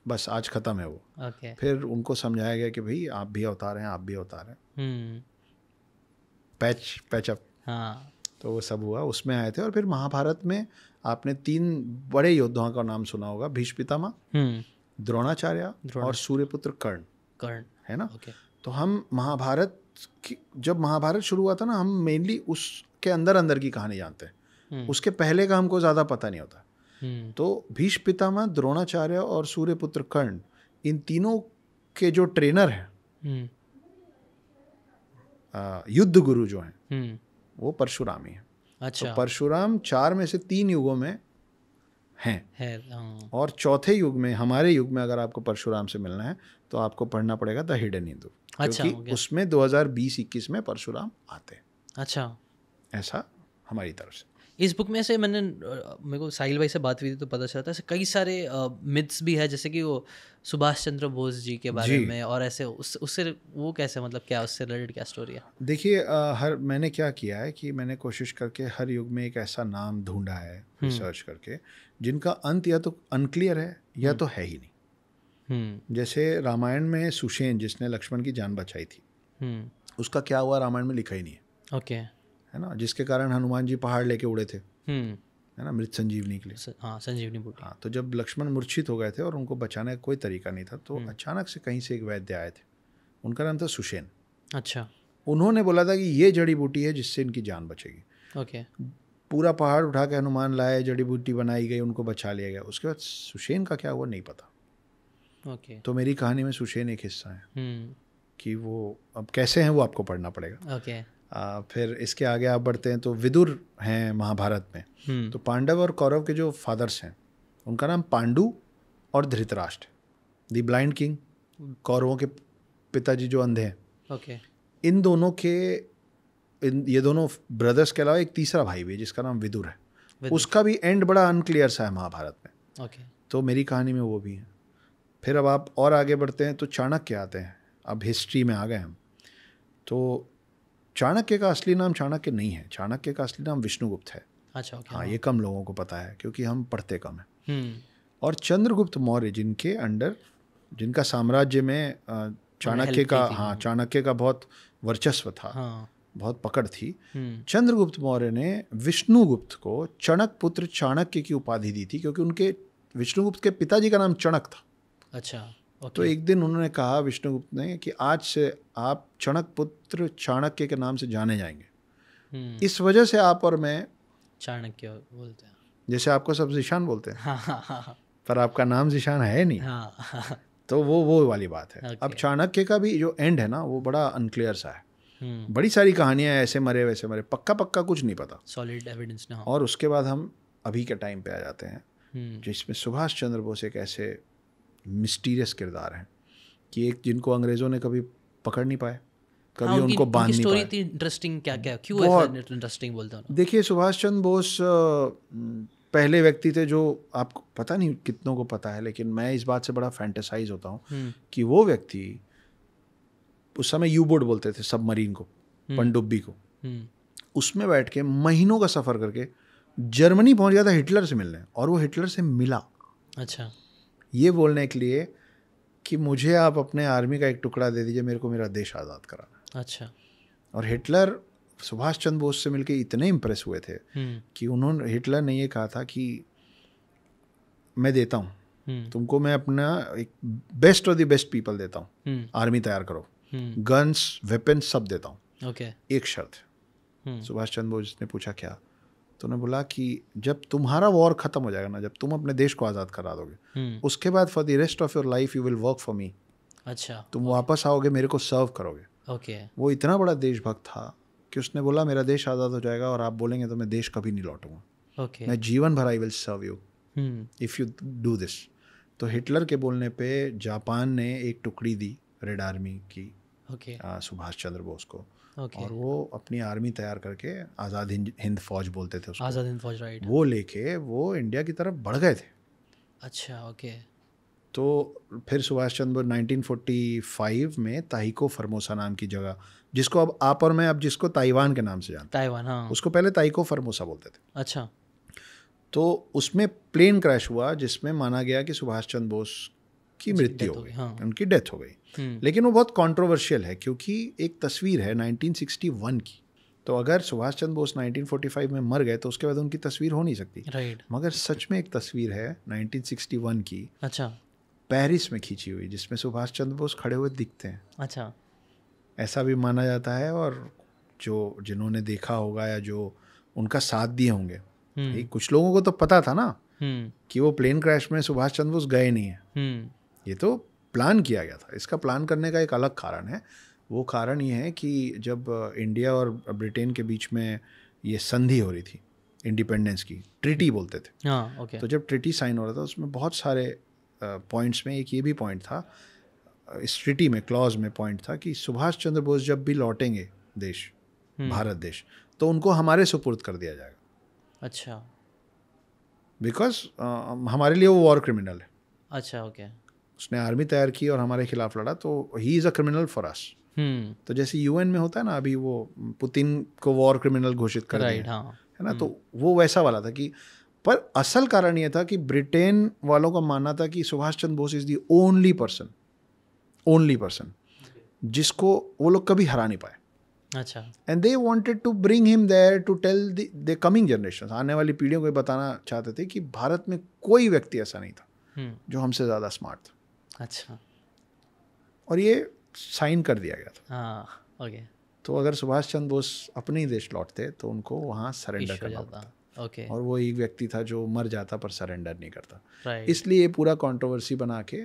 बस आज खत्म है वो। ओके। फिर उनको समझाया गया कि भाई आप भी अवतार हैं, आप भी अवतार हैं। पैचअप। हाँ। तो वो सब हुआ, उसमें आए थे। और फिर महाभारत में आपने 3 बड़े योद्धाओं का नाम सुना होगा, भीष्म पितामह, द्रोणाचार्य और सूर्यपुत्र कर्ण, है ना। तो हम महाभारत जब महाभारत शुरू हुआ था ना, हम मेनली उसके अंदर की कहानी जानते हैं, उसके पहले का हमको ज़्यादा पता नहीं होता। तो भीष्म पितामह, द्रोणाचार्य और सूर्यपुत्र कर्ण, इन तीनों के जो ट्रेनर हैं, युद्ध गुरु जो हैं, वो परशुराम ही है। अच्छा। तो परशुराम 4 में से 3 युगों में हैं। और चौथे युग में, हमारे युग में अगर आपको परशुराम से मिलना है तो आपको पढ़ना पड़ेगा द हिडन हिंदू। अच्छा, क्योंकि उसमें 2020-21 में परशुराम आते हैं। अच्छा, ऐसा हमारी तरफ से। इस बुक में से मेरे को साहिल भाई से बात हुई थी तो पता चला था ऐसे कई सारे मिथ्स भी है, जैसे कि वो सुभाष चंद्र बोस जी के बारे में, और ऐसे उससे वो कैसे, मतलब क्या उससे रिलेटेड क्या स्टोरी है? देखिए, मैंने क्या किया है कि मैंने कोशिश करके हर युग में एक ऐसा नाम ढूंढा है रिसर्च करके जिनका अंत या तो अनक्लियर है या तो है ही नहीं। जैसे रामायण में सुषेण जिसने लक्ष्मण की जान बचाई थी, उसका क्या हुआ रामायण में लिखा ही नहीं है। ओके। है ना, जिसके कारण हनुमान जी पहाड़ लेके उड़े थे, है ना, मृत संजीवनी के लिए। हाँ, संजीवनी बूटी। हाँ, तो जब लक्ष्मण मूर्छित हो गए थे और उनको बचाने का कोई तरीका नहीं था, तो अचानक से कहीं से एक वैद्य आए थे, उनका नाम था सुषेण। अच्छा। उन्होंने बोला था कि ये जड़ी बूटी है जिससे इनकी जान बचेगी। ओके। पूरा पहाड़ उठा के हनुमान लाए, जड़ी बूटी बनाई गई, उनको बचा लिया गया। उसके बाद सुषेण का क्या हुआ नहीं पता। ओके। तो मेरी कहानी में सुषेण एक हिस्सा है कि वो अब कैसे हैं वो आपको पढ़ना पड़ेगा। ओके। फिर इसके आगे आप बढ़ते हैं तो विदुर हैं महाभारत में। तो पांडव और कौरव के जो फादर्स हैं उनका नाम पांडु और धृतराष्ट्र, द ब्लाइंड किंग। कौरवों के पिताजी जो अंधे हैं, ओके। इन दोनों के ये दोनों ब्रदर्स के अलावा एक तीसरा भाई भी है जिसका नाम विदुर है। उसका भी एंड बड़ा अनक्लियर सा है महाभारत में। ओके। तो मेरी कहानी में वो भी है। फिर अब आप और आगे बढ़ते हैं तो चाणक्य आते हैं। अब हिस्ट्री में आ गए हम। तो चाणक्य का असली नाम चाणक्य नहीं है, चाणक्य का असली नाम विष्णुगुप्त है। अच्छा। ओके। हाँ, ये कम लोगों को पता है क्योंकि हम पढ़ते कम हैं। और चंद्रगुप्त मौर्य जिनके अंडर, जिनका साम्राज्य में चाणक्य का, हाँ, चाणक्य का बहुत वर्चस्व था, हाँ, बहुत पकड़ थी। चंद्रगुप्त मौर्य ने विष्णुगुप्त को चणक पुत्र चाणक्य की उपाधि दी थी क्योंकि उनके विष्णुगुप्त के पिताजी का नाम चणक था। अच्छा। तो एक दिन उन्होंने कहा विष्णुगुप्त ने कि आज से आप चणक पुत्र चाणक्य के नाम से जाने जाएंगे। इस वजह से आप और मैं चाणक्य बोलते हैं, जैसे आपको सब जिशान बोलते हैं। हाँ। पर आपका नाम जिशान है नहीं। हाँ। तो वो वाली बात है। अब चाणक्य का भी जो एंड है ना वो बड़ा अनक्लियर सा है। बड़ी सारी कहानियां ऐसे मरे वैसे मरे, पक्का कुछ नहीं पता, सॉलिड एविडेंस ना। और उसके बाद हम अभी के टाइम पे आ जाते हैं जिसमें सुभाष चंद्र बोस एक ऐसे मिस्टीरियस किरदार हैं कि एक जिनको अंग्रेज़ों ने कभी पकड़ नहीं पाए, कभी उनको बांध नहीं पाए। स्टोरी इंटरेस्टिंग क्या क्यों ऐसा इंटरेस्टिंग बोलते हैं? देखिए, सुभाष चंद्र बोस पहले व्यक्ति थे जो, आपको पता नहीं कितनों को पता है, लेकिन मैं इस बात से बड़ा फैंटेसाइज होता हूँ कि वो व्यक्ति उस समय यू बोट बोलते थे सबमरीन को, पनडुब्बी को, उसमें बैठ के महीनों का सफ़र करके जर्मनी पहुंच गया था हिटलर से मिलने, और वो हिटलर से मिला। अच्छा। ये बोलने के लिए कि मुझे आप अपने आर्मी का एक टुकड़ा दे दीजिए, मेरे को मेरा देश आज़ाद कराना। अच्छा। और हिटलर सुभाष चंद्र बोस से मिलके इतने इम्प्रेस हुए थे कि हिटलर ने ये कहा था कि मैं देता हूँ तुमको, मैं अपना एक best of the best people देता हूँ, आर्मी तैयार करो, गन्स वेपन्स सब देता हूँ। ओके। एक शर्त है। सुभाष चंद्र बोस ने पूछा क्या? तो उन्होंने बोला कि जब तुम्हारा वॉर खत्म हो जाएगा ना, जब तुम अपने देश को आज़ाद करा दोगे, उसके बाद for the rest of your life you will work for me. अच्छा। तुम वापस आओगे, मेरे को सर्व करोगे। ओके। वो इतना बड़ा देशभक्त था कि उसने बोला मेरा देश आज़ाद हो जाएगा और आप बोलेंगे तो मैं देश कभी नहीं लौटूंगा। ओके। मैं जीवन भर I will serve you if you do this. तो हिटलर के बोलने पे जापान ने एक टुकड़ी दी रेड आर्मी की सुभाष चंद्र बोस को, और वो अपनी आर्मी तैयार करके आज़ाद हिंद फौज बोलते थे उसको, आज़ाद हिंद फौज, राइट, वो लेके वो इंडिया की तरफ बढ़ गए थे। अच्छा। ओके। तो फिर सुभाष चंद्र 1945 में ताहिको फर्मोसा नाम की जगह, जिसको अब आप और मैं अब जिसको ताइवान के नाम से जानते हैं, ताइवान, हाँ, उसको पहले ताइको फर्मोसा बोलते थे। अच्छा। तो उसमें प्लेन क्रैश हुआ जिसमें माना गया कि सुभाष चंद्र बोस की मृत्यु हो गई, हाँ। उनकी डेथ हो गई। लेकिन वो बहुत कंट्रोवर्शियल है क्योंकि एक तस्वीर है 1961 की, तो अगर सुभाष चंद्र बोस 1945 में मर गए तो उसके बाद उनकी तस्वीर हो नहीं सकती, राइट। मगर सच में एक तस्वीर है 1961 की, अच्छा, पेरिस में खींची हुई, जिसमें सुभाष चंद्र बोस खड़े हुए दिखते हैं। अच्छा। ऐसा भी माना जाता है, और जो जिन्होंने देखा होगा या जो उनका साथ दिए होंगे, कुछ लोगों को तो पता था ना कि वो प्लेन क्रैश में सुभाष चंद्र बोस गए नहीं है, ये तो प्लान किया गया था। इसका प्लान करने का एक अलग कारण है। वो कारण ये है कि जब इंडिया और ब्रिटेन के बीच में ये संधि हो रही थी इंडिपेंडेंस की, ट्रीटी बोलते थे, हाँ, ओके। तो जब ट्रीटी साइन हो रहा था उसमें बहुत सारे पॉइंट्स में एक ये भी पॉइंट था, इस ट्रीटी में क्लॉज में पॉइंट था कि सुभाष चंद्र बोस जब भी लौटेंगे देश, भारत देश, तो उनको हमारे सुपुर्द कर दिया जाएगा। अच्छा। बिकॉज हमारे लिए वो वॉर क्रिमिनल है। अच्छा, ओके। उसने आर्मी तैयार की और हमारे खिलाफ लड़ा, तो he is a criminal for us. तो जैसे यूएन में होता है ना, अभी वो पुतिन को वॉर क्रिमिनल घोषित कर दिया, हाँ, है ना, तो वो वैसा वाला था कि पर असल कारण ये था कि ब्रिटेन वालों का मानना था कि Subhash Chandra Bose is the only person जिसको वो लोग कभी हरा नहीं पाए. अच्छा. And they wanted to bring him there to tell the coming generation, आने वाली पीढ़ियों को बताना चाहते थे कि भारत में कोई व्यक्ति ऐसा नहीं था जो हमसे ज़्यादा स्मार्ट था. अच्छा. और ये साइन कर दिया गया था. हाँ, ओके. तो अगर सुभाष चंद्र बोस अपने ही देश लौटते तो उनको वहाँ सरेंडर करना पड़ता. ओके. और वो एक व्यक्ति था जो मर जाता पर सरेंडर नहीं करता. राइट. इसलिए ये पूरा कंट्रोवर्सी बना के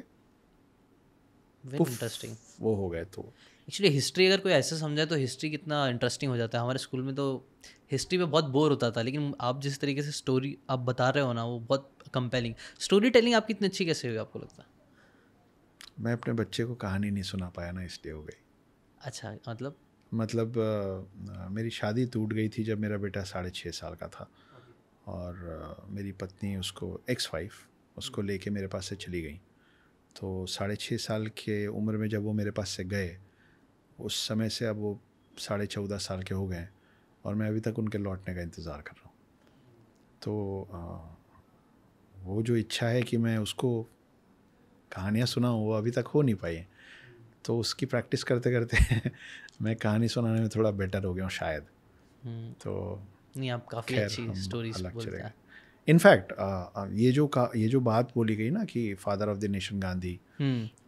इंटरेस्टिंग वो हो गए. तो एक्चुअली हिस्ट्री अगर कोई ऐसे समझाए तो हिस्ट्री कितना इंटरेस्टिंग हो जाता है. हमारे स्कूल में तो हिस्ट्री में बहुत बोर होता था, लेकिन आप जिस तरीके से स्टोरी आप बता रहे हो ना, वो बहुत कंपेलिंग. स्टोरी टेलिंग आपकी इतनी अच्छी कैसे हुई आपको लगता है? मैं अपने बच्चे को कहानी नहीं सुना पाया ना, इसलिए हो गई. अच्छा. मतलब मेरी शादी टूट गई थी जब मेरा बेटा 6.5 साल का था. और मेरी पत्नी उसको एक्स-वाइफ उसको लेके मेरे पास से चली गई. तो 6.5 साल के उम्र में जब वो मेरे पास से गए, उस समय से अब वो 14.5 साल के हो गए और मैं अभी तक उनके लौटने का इंतज़ार कर रहा हूँ. तो वो जो इच्छा है कि मैं उसको कहानियाँ सुनाऊँ, वो अभी तक हो नहीं पाई. तो उसकी प्रैक्टिस करते करते मैं कहानी सुनाने में थोड़ा बेटर हो गया हूँ शायद. तो नहीं, आप काफ़ी अच्छी स्टोरीज बोलते हैं. इनफैक्ट ये जो बात बोली गई ना कि father of the nation Gandhi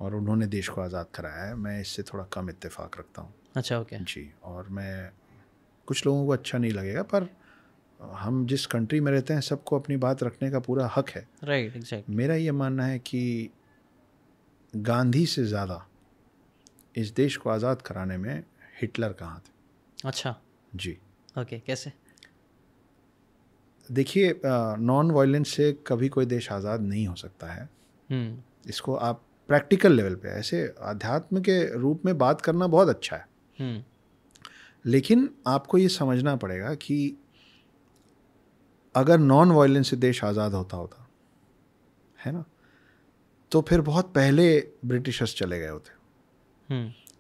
और उन्होंने देश को आज़ाद कराया है, मैं इससे थोड़ा कम इत्तेफाक रखता हूँ. अच्छा. ओके. जी. और मैं, कुछ लोगों को अच्छा नहीं लगेगा, पर हम जिस कंट्री में रहते हैं सबको अपनी बात रखने का पूरा हक है. राइट. एग्जैक्टली. मेरा ये मानना है कि गांधी से ज़्यादा इस देश को आज़ाद कराने में हिटलर कहाँ थे. अच्छा. जी. ओके. कैसे? देखिए, नॉन वायलेंस से कभी कोई देश आज़ाद नहीं हो सकता है. इसको आप प्रैक्टिकल लेवल पे, ऐसे अध्यात्म के रूप में बात करना बहुत अच्छा है, लेकिन आपको ये समझना पड़ेगा कि अगर नॉन वायलेंस से देश आज़ाद होता है ना, तो फिर बहुत पहले ब्रिटिशर्स चले गए होते.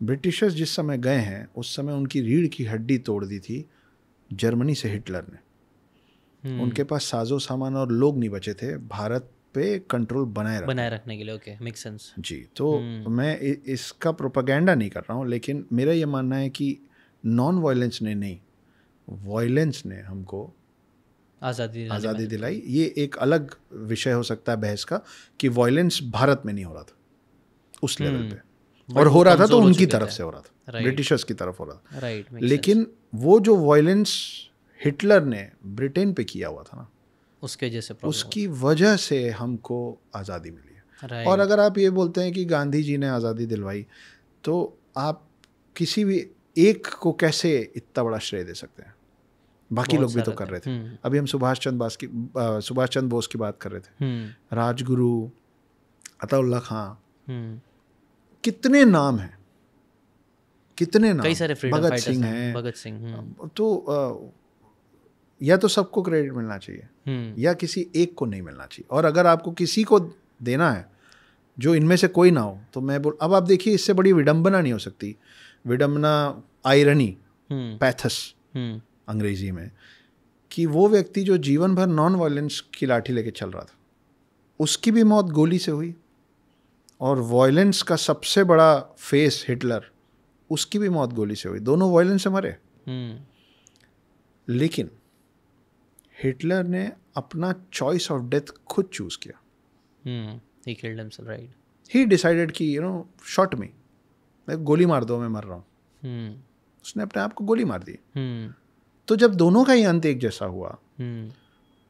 ब्रिटिशर्स जिस समय गए हैं उस समय उनकी रीढ़ की हड्डी तोड़ दी थी जर्मनी से हिटलर ने. उनके पास साजो सामान और लोग नहीं बचे थे भारत पे कंट्रोल बनाए रखने के लिए. ओके. Make sense. जी. तो मैं इसका प्रोपेगेंडा नहीं कर रहा हूँ, लेकिन मेरा ये मानना है कि नॉन वायलेंस ने नहीं, वायलेंस ने हमको आज़ादी दिलाई. ये एक अलग विषय हो सकता है बहस का कि वायलेंस भारत में नहीं हो रहा था उस लेवल पे, और हो रहा था तो उनकी तरफ से हो रहा था, ब्रिटिशर्स की तरफ हो रहा था. राइट. लेकिन वो जो वायलेंस हिटलर ने ब्रिटेन पे किया हुआ था ना, उसकी वजह से हमको आज़ादी मिली है. और अगर आप ये बोलते हैं कि गांधी जी ने आज़ादी दिलवाई, तो आप किसी भी एक को कैसे इतना बड़ा श्रेय दे सकते हैं? बाकी लोग भी तो कर रहे थे. अभी हम सुभाष चंद्र बोस की बात कर रहे थे, राजगुरु, अताउल्ला खां, कितने नाम हैं, कितने नाम, कई सारे भगत सिंह हैं. तो या तो सबको क्रेडिट मिलना चाहिए या किसी एक को नहीं मिलना चाहिए. और अगर आपको किसी को देना है जो इनमें से कोई ना हो, तो मैं अब आप देखिए, इससे बड़ी विडंबना नहीं हो सकती. विडंबना, आयरनी, पैथस अंग्रेजी में, कि वो व्यक्ति जो जीवन भर नॉन वायलेंस की लाठी लेके चल रहा था, उसकी भी मौत गोली से हुई. और वायलेंस का सबसे बड़ा फेस हिटलर, उसकी भी मौत गोली से हुई. दोनों वायलेंस से मरे. लेकिन हिटलर ने अपना चॉइस ऑफ डेथ खुद चूज किया. He killed himself, right? He decided कि शॉट मी, गोली मार दो, मैं मर रहा हूँ. उसने अपने आप को गोली मार दी. तो जब दोनों का ही अंत एक जैसा हुआ,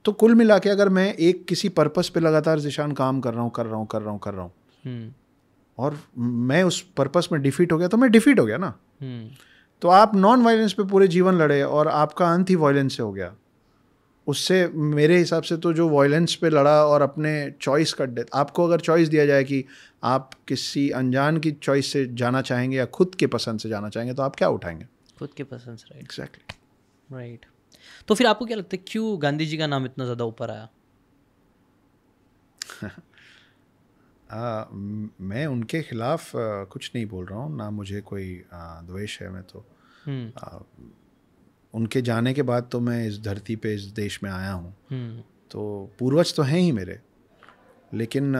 तो कुल मिला के अगर मैं एक किसी पर्पस पे लगातार ज़िशान काम कर रहा हूँ और मैं उस पर्पस में डिफीट हो गया, तो मैं डिफीट हो गया ना. तो आप नॉन वायलेंस पे पूरे जीवन लड़े और आपका अंत ही वायलेंस से हो गया. उससे मेरे हिसाब से तो जो वायलेंस पे लड़ा और अपने चॉइस का डेथ, आपको अगर चॉइस दिया जाए कि आप किसी अनजान की चॉइस से जाना चाहेंगे या खुद के पसंद से जाना चाहेंगे, तो आप क्या उठाएंगे? खुद के पसंद से. राइट. एग्जैक्टली. राइट. तो फिर आपको क्या लगता है क्यों गांधी जी का नाम इतना ज़्यादा ऊपर आया? मैं उनके खिलाफ कुछ नहीं बोल रहा हूँ, ना मुझे कोई द्वेष है. मैं तो उनके जाने के बाद तो मैं इस धरती पे, इस देश में आया हूँ. तो पूर्वज तो हैं ही मेरे, लेकिन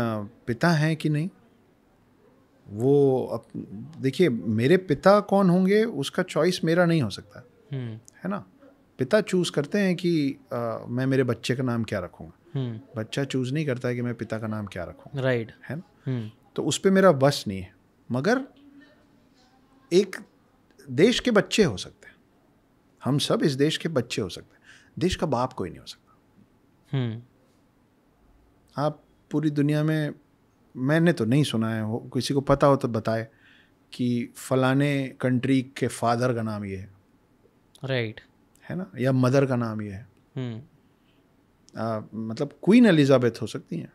पिता हैं कि नहीं, वो देखिए मेरे पिता कौन होंगे उसका चॉइस मेरा नहीं हो सकता, है ना। पिता चूज़ करते हैं कि मैं मेरे बच्चे का नाम क्या रखूँगा, बच्चा चूज़ नहीं करता है कि मैं पिता का नाम क्या रखूँगा, राइट, है ना। तो उस पर मेरा बस नहीं है, मगर एक देश के बच्चे हो सकते हैं, हम सब इस देश के बच्चे हो सकते हैं, देश का बाप कोई नहीं हो सकता। आप पूरी दुनिया में, मैंने तो नहीं सुना है, किसी को पता हो तो बताए कि फलाने कंट्री के फादर का नाम ये है, राइट, है ना, या मदर का नाम ये है। मतलब क्वीन एलिजाबेथ हो सकती हैं,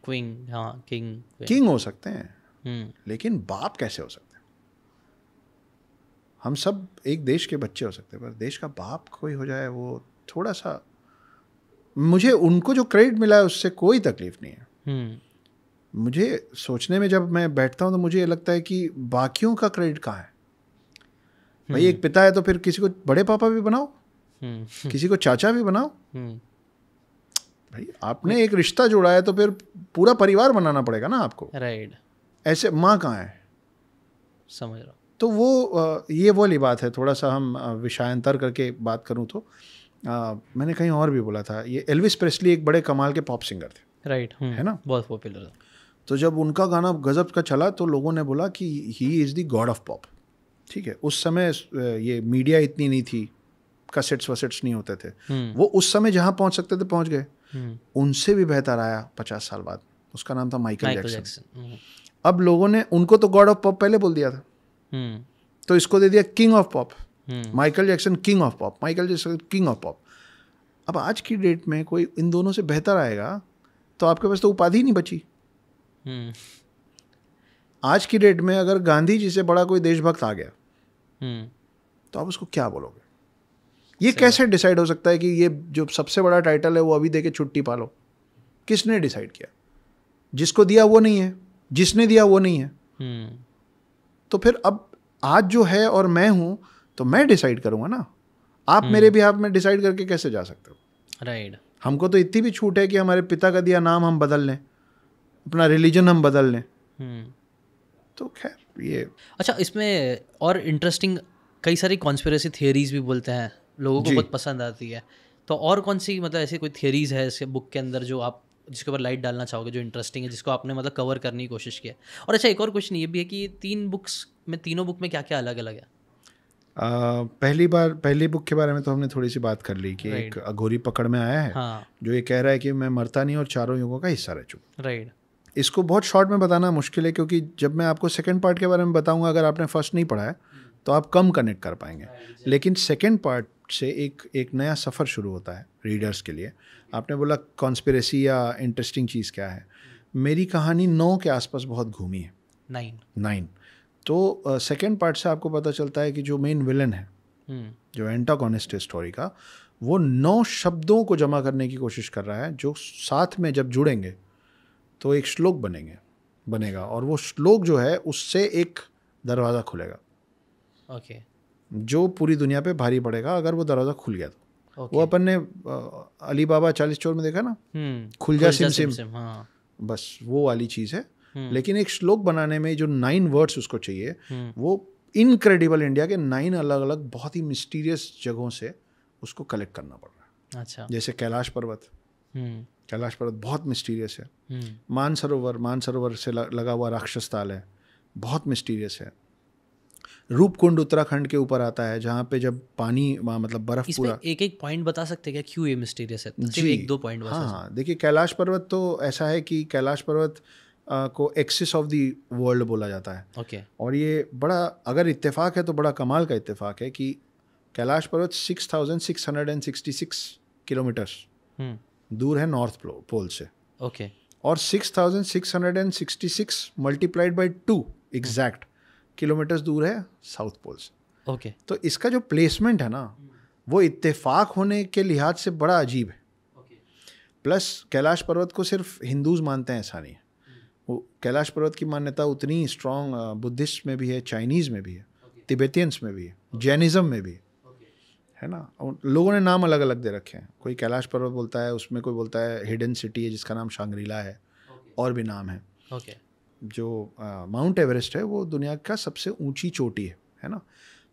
क्वीन, हाँ, किंग हो सकते हैं, लेकिन बाप कैसे हो सकते हैं। हम सब एक देश के बच्चे हो सकते हैं, पर देश का बाप कोई हो जाए वो थोड़ा सा, मुझे उनको जो क्रेडिट मिला है उससे कोई तकलीफ नहीं है। मुझे सोचने में जब मैं बैठता हूँ तो मुझे ये लगता है कि बाकियों का क्रेडिट कहाँ है। भाई एक पिता है तो फिर किसी को बड़े पापा भी बनाओ, किसी को चाचा भी बनाओ। भाई आपने एक रिश्ता जोड़ा है तो फिर पूरा परिवार बनाना पड़ेगा ना आपको। राइट, ऐसे माँ कहाँ है, समझ रहा हूँ। तो वो ये वाली बात है। थोड़ा सा हम विषयांतर करके बात करूँ तो मैंने कहीं और भी बोला था, ये एल्विस प्रेस्ली एक बड़े कमाल के पॉप सिंगर थे, राइट, है ना, बहुत पॉपुलर था। तो जब उनका गाना गजब का चला तो लोगों ने बोला कि he is the God of pop. ठीक है, उस समय ये मीडिया इतनी नहीं थी, कैसेट्स वसेट्स नहीं होते थे, वो उस समय जहाँ पहुँच सकते थे पहुँच गए। उनसे भी बेहतर आया 50 साल बाद, उसका नाम था माइकल जैक्सन। अब लोगों ने उनको तो गॉड ऑफ पॉप पहले बोल दिया था, तो इसको दे दिया king of pop. Michael Jackson king of pop, Michael Jackson king of pop. अब आज की डेट में कोई इन दोनों से बेहतर आएगा तो आपके पास तो उपाधि नहीं बची। आज की डेट में अगर गांधी जी से बड़ा कोई देशभक्त आ गया तो आप उसको क्या बोलोगे। ये कैसे डिसाइड हो सकता है कि ये जो सबसे बड़ा टाइटल है वो अभी दे के छुट्टी पा लो। किसने डिसाइड किया? जिसको दिया वो नहीं है, जिसने दिया वो नहीं है। तो फिर अब आज जो है और मैं हूं तो मैं डिसाइड करूंगा ना। आप मेरे बिहाफ में डिसाइड करके कैसे जा सकते हो? राइट, हमको तो इतनी भी छूट है कि हमारे पिता का दिया नाम हम बदल लें, अपना रिलीजन हम बदल लें। तो खैर ये अच्छा, इसमें और इंटरेस्टिंग कई सारी कॉन्स्पिरेसी थियरीज भी बोलते हैं, लोगों को बहुत पसंद आती है। तो और कौन सी मतलब ऐसी कोई थियरीज है इसके बुक के अंदर जो आप जिसके ऊपर लाइट डालना चाहोगे, जो इंटरेस्टिंग है, जिसको आपने मतलब कवर करने की कोशिश की है? और अच्छा, एक और क्वेश्चन ये भी है कि तीनों बुक में क्या क्या अलग अलग है? पहली बुक के बारे में तो हमने थोड़ी सी बात कर ली कि एक अघोरी पकड़ में आया है, जो ये कह रहा है कि मैं मरता नहीं और चारों युगों का हिस्सा रह चुका। राइट, इसको बहुत शॉर्ट में बताना मुश्किल है, क्योंकि जब मैं आपको सेकंड पार्ट के बारे में बताऊंगा, अगर आपने फर्स्ट नहीं पढ़ा है तो आप कम कनेक्ट कर पाएंगे। लेकिन सेकंड पार्ट से एक नया सफ़र शुरू होता है रीडर्स के लिए। आपने बोला कॉन्स्पिरेसी या इंटरेस्टिंग चीज़ क्या है, मेरी कहानी 9 के आसपास बहुत घूमी है। 9 तो सेकंड पार्ट से आपको पता चलता है कि जो मेन विलन है, जो एंटागोनिस्ट है स्टोरी का, वो 9 शब्दों को जमा करने की कोशिश कर रहा है, जो साथ में जब जुड़ेंगे तो एक श्लोक बनेगा और वो श्लोक जो है उससे एक दरवाज़ा खुलेगा। ओके, जो पूरी दुनिया पे भारी पड़ेगा अगर वो दरवाज़ा खुल गया तो। वो अपन ने अली बाबा 40 चोर में देखा ना, खुल जा सिम सिम, हाँ, बस वो वाली चीज़ है। लेकिन एक श्लोक बनाने में जो 9 वर्ड्स उसको चाहिए, वो इनक्रेडिबल इंडिया के 9 अलग अलग बहुत ही मिस्टीरियस जगहों से उसको कलेक्ट करना पड़ रहा है। अच्छा, जैसे कैलाश पर्वत बहुत मिस्टीरियस है। मानसरोवर से लगा हुआ राक्षस ताल है, बहुत मिस्टीरियस है। रूपकुंड उत्तराखंड के ऊपर आता है, जहाँ पे जब पानी मतलब बर्फ पूरा। एक पॉइंट बता सकते हैं क्या क्यों ये मिस्टीरियस है? सिर्फ 1-2 पॉइंट बस। हाँ, देखिए कैलाश पर्वत तो ऐसा है कि कैलाश पर्वत को एक्सिस ऑफ द वर्ल्ड बोला जाता है। ओके, और ये बड़ा, अगर इत्तेफाक है तो बड़ा कमाल का इत्तेफाक है कि कैलाश पर्वत 6666 किलोमीटर्स दूर है नॉर्थ पोल से। ओके, और 6666 मल्टीप्लाइड बाई 2 एग्जैक्ट किलोमीटर्स दूर है साउथ पोल से। ओके, तो इसका जो प्लेसमेंट है ना, वो इत्तेफाक होने के लिहाज से बड़ा अजीब है। प्लस कैलाश पर्वत को सिर्फ हिंदूज मानते हैं ऐसा नहीं है। वो कैलाश पर्वत की मान्यता उतनी स्ट्रॉन्ग बुद्धिस्ट में भी है, चाइनीज़ में भी है, तिब्बतियंस में भी है, जैनिज़्म में भी है ना। और लोगों ने नाम अलग अलग दे रखे हैं, कोई कैलाश पर्वत बोलता है, उसमें कोई बोलता है हिडन सिटी है जिसका नाम शांग्रीला है, और भी नाम है। जो माउंट एवरेस्ट है वो दुनिया का सबसे ऊंची चोटी है ना।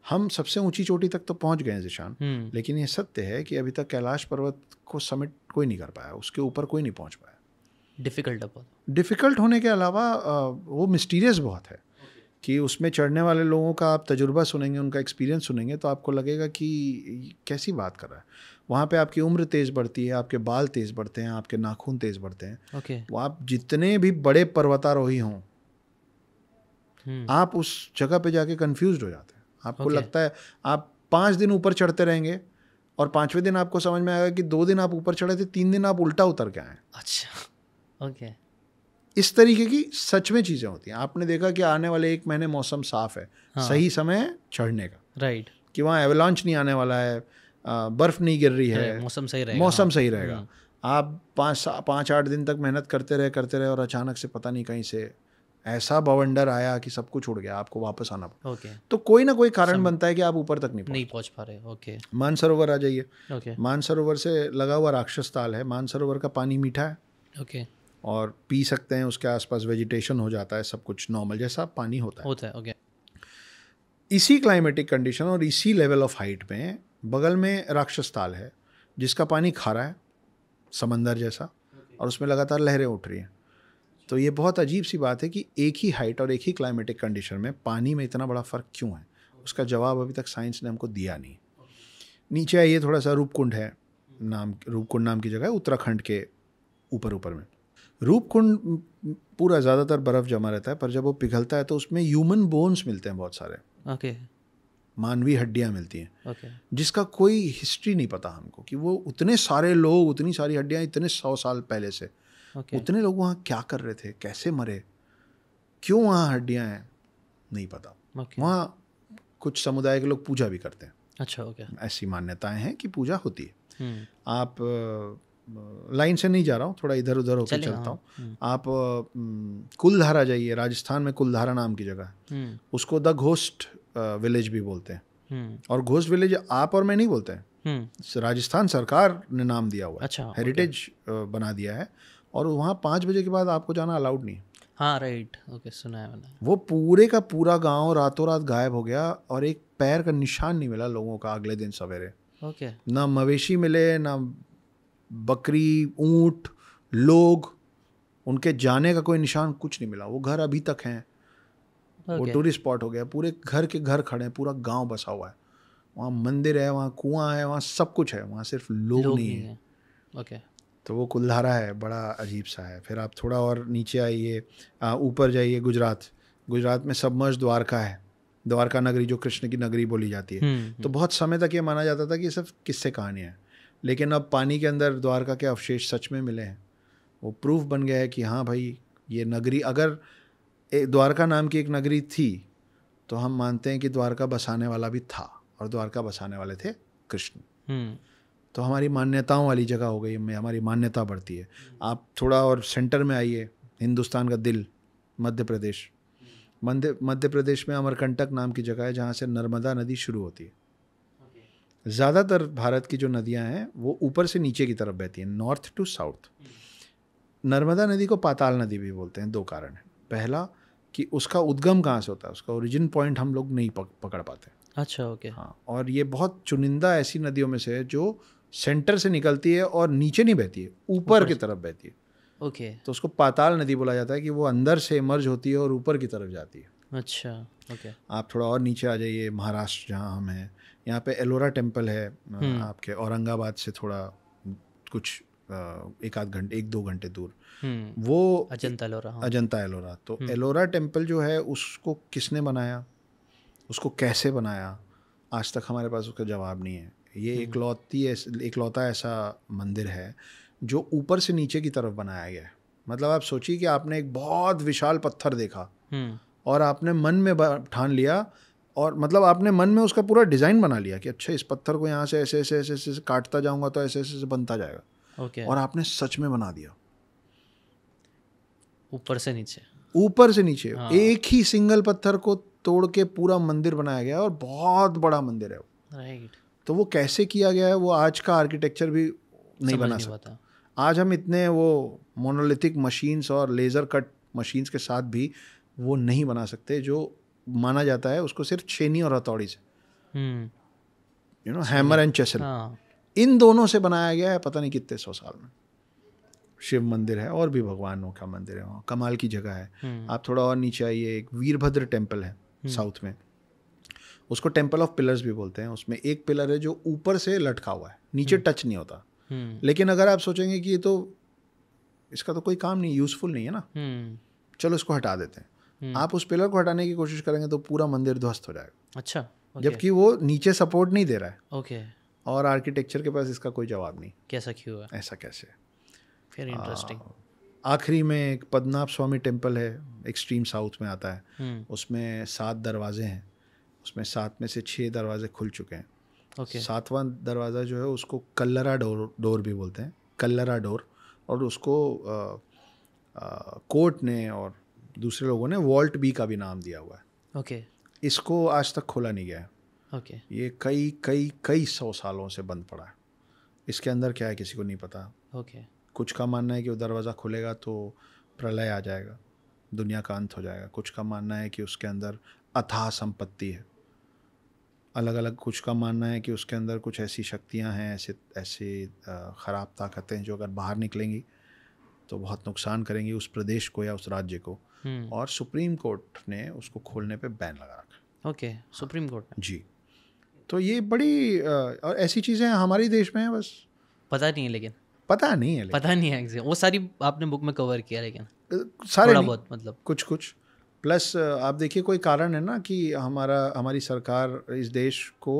हम सबसे ऊंची चोटी तक तो पहुंच गए हैं ज़ीशान, लेकिन ये सत्य है कि अभी तक कैलाश पर्वत को समिट कोई नहीं कर पाया, उसके ऊपर कोई नहीं पहुंच पाया। डिफ़िकल्ट होने के अलावा वो मिस्टीरियस बहुत है कि उसमें चढ़ने वाले लोगों का आप तजुर्बा सुनेंगे, उनका एक्सपीरियंस सुनेंगे तो आपको लगेगा कि कैसी बात कर रहा है। वहाँ पे आपकी उम्र तेज़ बढ़ती है, आपके बाल तेज़ बढ़ते हैं, आपके नाखून तेज़ बढ़ते हैं। वो आप जितने भी बड़े पर्वतारोही हों, आप उस जगह पे जाके कंफ्यूज्ड हो जाते हैं। आपको लगता है आप 5 दिन ऊपर चढ़ते रहेंगे और 5वें दिन आपको समझ में आएगा कि 2 दिन आप ऊपर चढ़े थे, 3 दिन आप उल्टा उतर के आए। अच्छा, इस तरीके की सच में चीज़ें होती हैं। आपने देखा कि आने वाले 1 महीने मौसम साफ़ है, सही समय चढ़ने का, राइट, कि वहाँ एवलांच नहीं आने वाला है, बर्फ़ नहीं गिर रही है, मौसम सही रहेगा। आप 5-8 दिन तक मेहनत करते रहे और अचानक से पता नहीं कहीं से ऐसा बवंडर आया कि सब कुछ उड़ गया, आपको वापस आना पड़ा। तो कोई ना कोई कारण बनता है कि आप ऊपर तक नहीं पहुंच पा रहे। मानसरोवर आ जाइए। मानसरोवर से लगा हुआ राक्षस ताल है। मानसरोवर का पानी मीठा है और पी सकते हैं, उसके आसपास वेजिटेशन हो जाता है, सब कुछ नॉर्मल जैसा पानी होता है। इसी क्लाइमेटिक कंडीशन और इसी लेवल ऑफ हाइट में बगल में राक्षस ताल है जिसका पानी खारा है, समंदर जैसा, और उसमें लगातार लहरें उठ रही हैं। तो ये बहुत अजीब सी बात है कि एक ही हाइट और एक ही क्लाइमेटिक कंडीशन में पानी में इतना बड़ा फ़र्क क्यों है। उसका जवाब अभी तक साइंस ने हमको दिया नहीं। नीचे आइए, थोड़ा सा रूपकुंड है, रूपकुंड नाम की जगह है उत्तराखंड के ऊपर में। रूपकुंड पूरा ज़्यादातर बर्फ़ जमा रहता है, पर जब वो पिघलता है तो उसमें ह्यूमन बोन्स मिलते हैं बहुत सारे। मानवीय हड्डियाँ मिलती हैं, जिसका कोई हिस्ट्री नहीं पता हमको कि वो उतने सारे लोग, उतनी सारी हड्डियाँ इतने 100 साल पहले से, उतने लोग वहाँ क्या कर रहे थे, कैसे मरे, क्यों वहाँ हड्डियाँ हैं, नहीं पता। वहाँ कुछ समुदाय के लोग पूजा भी करते हैं। अच्छा, ऐसी मान्यताएं हैं कि पूजा होती है। आप लाइन से नहीं जा रहा हूँ, थोड़ा इधर उधर होकर चलता हूँ। आप कुलधारा जाइए, राजस्थान में कुलधारा नाम की जगह है, उसको द घोस्ट विलेज भी बोलते हैं। और घोस्ट विलेज आप और मैं नहीं बोलते हैं, राजस्थान सरकार ने नाम दिया हुआ है, हेरिटेज बना दिया है, और वहाँ 5 बजे के बाद आपको जाना अलाउड नहीं है। हाँ, राइट, सुना है मैंने। वो पूरे का पूरा गांव रातों रात गायब हो गया और एक पैर का निशान नहीं मिला लोगों का अगले दिन सवेरे। ना मवेशी मिले, ना बकरी, ऊंट, लोग, उनके जाने का कोई निशान, कुछ नहीं मिला। वो घर अभी तक हैं, वो टूरिस्ट स्पॉट हो गया, पूरे घर के घर खड़े हैं, पूरा गांव बसा हुआ है। वहाँ मंदिर है, वहाँ कुआं है, वहाँ सब कुछ है, वहाँ सिर्फ लोग नहीं है। तो वो कुलधारा है, बड़ा अजीब सा है। फिर आप थोड़ा और नीचे आइए, ऊपर जाइए, गुजरात में सबमर्ज द्वारका है, द्वारका नगरी, जो कृष्ण की नगरी बोली जाती है। तो बहुत समय तक ये माना जाता था कि ये सब किस्से कहानियाँ हैं, लेकिन अब पानी के अंदर द्वारका के अवशेष सच में मिले हैं। वो प्रूफ बन गया है कि हाँ भाई, ये नगरी, अगर द्वारका नाम की एक नगरी थी तो हम मानते हैं कि द्वारका बसाने वाला भी था, और द्वारका बसाने वाले थे कृष्ण। तो हमारी मान्यताओं वाली जगह हो गई, हमारी मान्यता बढ़ती है। आप थोड़ा और सेंटर में आइए, हिंदुस्तान का दिल, मध्य प्रदेश। मध्य प्रदेश में अमरकंटक नाम की जगह है जहाँ से नर्मदा नदी शुरू होती है। ज़्यादातर भारत की जो नदियाँ हैं वो ऊपर से नीचे की तरफ बहती हैं, नॉर्थ टू साउथ। नर्मदा नदी को पाताल नदी भी बोलते हैं। 2 कारण हैं। पहला कि उसका उद्गम कहाँ से होता है, उसका ओरिजिन पॉइंट हम लोग नहीं पकड़ पाते। अच्छा, हाँ, और ये बहुत चुनिंदा ऐसी नदियों में से है जो सेंटर से निकलती है और नीचे नहीं बहती है, ऊपर की तरफ बहती है। तो उसको पाताल नदी बोला जाता है कि वो अंदर से इमर्ज होती है और ऊपर की तरफ जाती है। अच्छा, आप थोड़ा और नीचे आ जाइए, महाराष्ट्र जहाँ हम हैं, यहाँ पे एलोरा टेम्पल है, आपके औरंगाबाद से थोड़ा कुछ 1-2 घंटे दूर। वो अजंता एलोरा। तो एलोरा टेम्पल जो है, उसको किसने बनाया, उसको कैसे बनाया, आज तक हमारे पास उसका जवाब नहीं है। ये इकलौता ऐसा मंदिर है जो ऊपर से नीचे की तरफ बनाया गया है। मतलब आप सोचिए कि आपने एक बहुत विशाल पत्थर देखा और आपने मन में ठान लिया, और मतलब आपने मन में उसका पूरा डिज़ाइन बना लिया कि अच्छा, इस पत्थर को यहाँ से ऐसे ऐसे ऐसे ऐसे काटता जाऊँगा तो ऐसे ऐसे बनता जाएगा। और आपने सच में बना दिया, ऊपर से नीचे। एक ही सिंगल पत्थर को तोड़ के पूरा मंदिर बनाया गया, और बहुत बड़ा मंदिर है वो। तो वो कैसे किया गया है वो आज का आर्किटेक्चर भी नहीं बना सकता। आज हम इतने वो मोनोलिथिक मशीन्स और लेज़र कट मशीन्स के साथ भी वो नहीं बना सकते जो माना जाता है उसको सिर्फ छेनी और हथौड़ी से, you know, hammer and chisel, इन दोनों से बनाया गया है पता नहीं कितने 100 साल में। शिव मंदिर है और भी भगवानों का मंदिर है वहाँ, कमाल की जगह है। आप थोड़ा और नीचे आइए, एक वीरभद्र टेम्पल है साउथ में, उसको टेम्पल ऑफ पिलर्स भी बोलते हैं। उसमें एक पिलर है जो ऊपर से लटका हुआ है, नीचे टच नहीं होता। लेकिन अगर आप सोचेंगे कि ये तो इसका तो कोई काम नहीं, यूजफुल नहीं है ना, चलो इसको हटा देते हैं। आप उस पिलर को हटाने की कोशिश करेंगे तो पूरा मंदिर ध्वस्त हो जाएगा। अच्छा, जबकि वो नीचे सपोर्ट नहीं दे रहा है। ओके। और आर्किटेक्चर के पास इसका कोई जवाब नहीं, कैसा क्यों है, ऐसा कैसे। फिर इंटरेस्टिंग। आखिरी में एक पद्मनाभ स्वामी टेम्पल है, एक्सट्रीम साउथ में आता है। उसमें 7 दरवाजे हैं, उसमें 7 में से 6 दरवाजे खुल चुके हैं। ओके। 7वां दरवाज़ा जो है उसको कल्लरा डोर भी बोलते हैं, कल्लरा डोर। और उसको कोर्ट ने और दूसरे लोगों ने वॉल्ट बी का भी नाम दिया हुआ है। ओके। इसको आज तक खोला नहीं गया है। ओके। ये कई कई कई 100 सालों से बंद पड़ा है। इसके अंदर क्या है किसी को नहीं पता। ओके। कुछ का मानना है कि वो दरवाज़ा खुलेगा तो प्रलय आ जाएगा, दुनिया का अंत हो जाएगा। कुछ का मानना है कि उसके अंदर अथाह संपत्ति है, अलग अलग। कुछ का मानना है कि उसके अंदर कुछ ऐसी शक्तियां हैं, ऐसे ख़राब ताकतें जो अगर बाहर निकलेंगी तो बहुत नुकसान करेंगी उस प्रदेश को या उस राज्य को। और सुप्रीम कोर्ट ने उसको खोलने पे बैन लगा रखा। ओके, सुप्रीम कोर्ट ने? जी। तो ये बड़ी और ऐसी चीज़ें हमारे देश में हैं, बस पता नहीं है। लेकिन पता नहीं है, पता नहीं है वो सारी आपने बुक में कवर किया, लेकिन सारे थोड़ा बहुत मतलब कुछ प्लस आप देखिए कोई कारण है ना कि हमारी सरकार इस देश को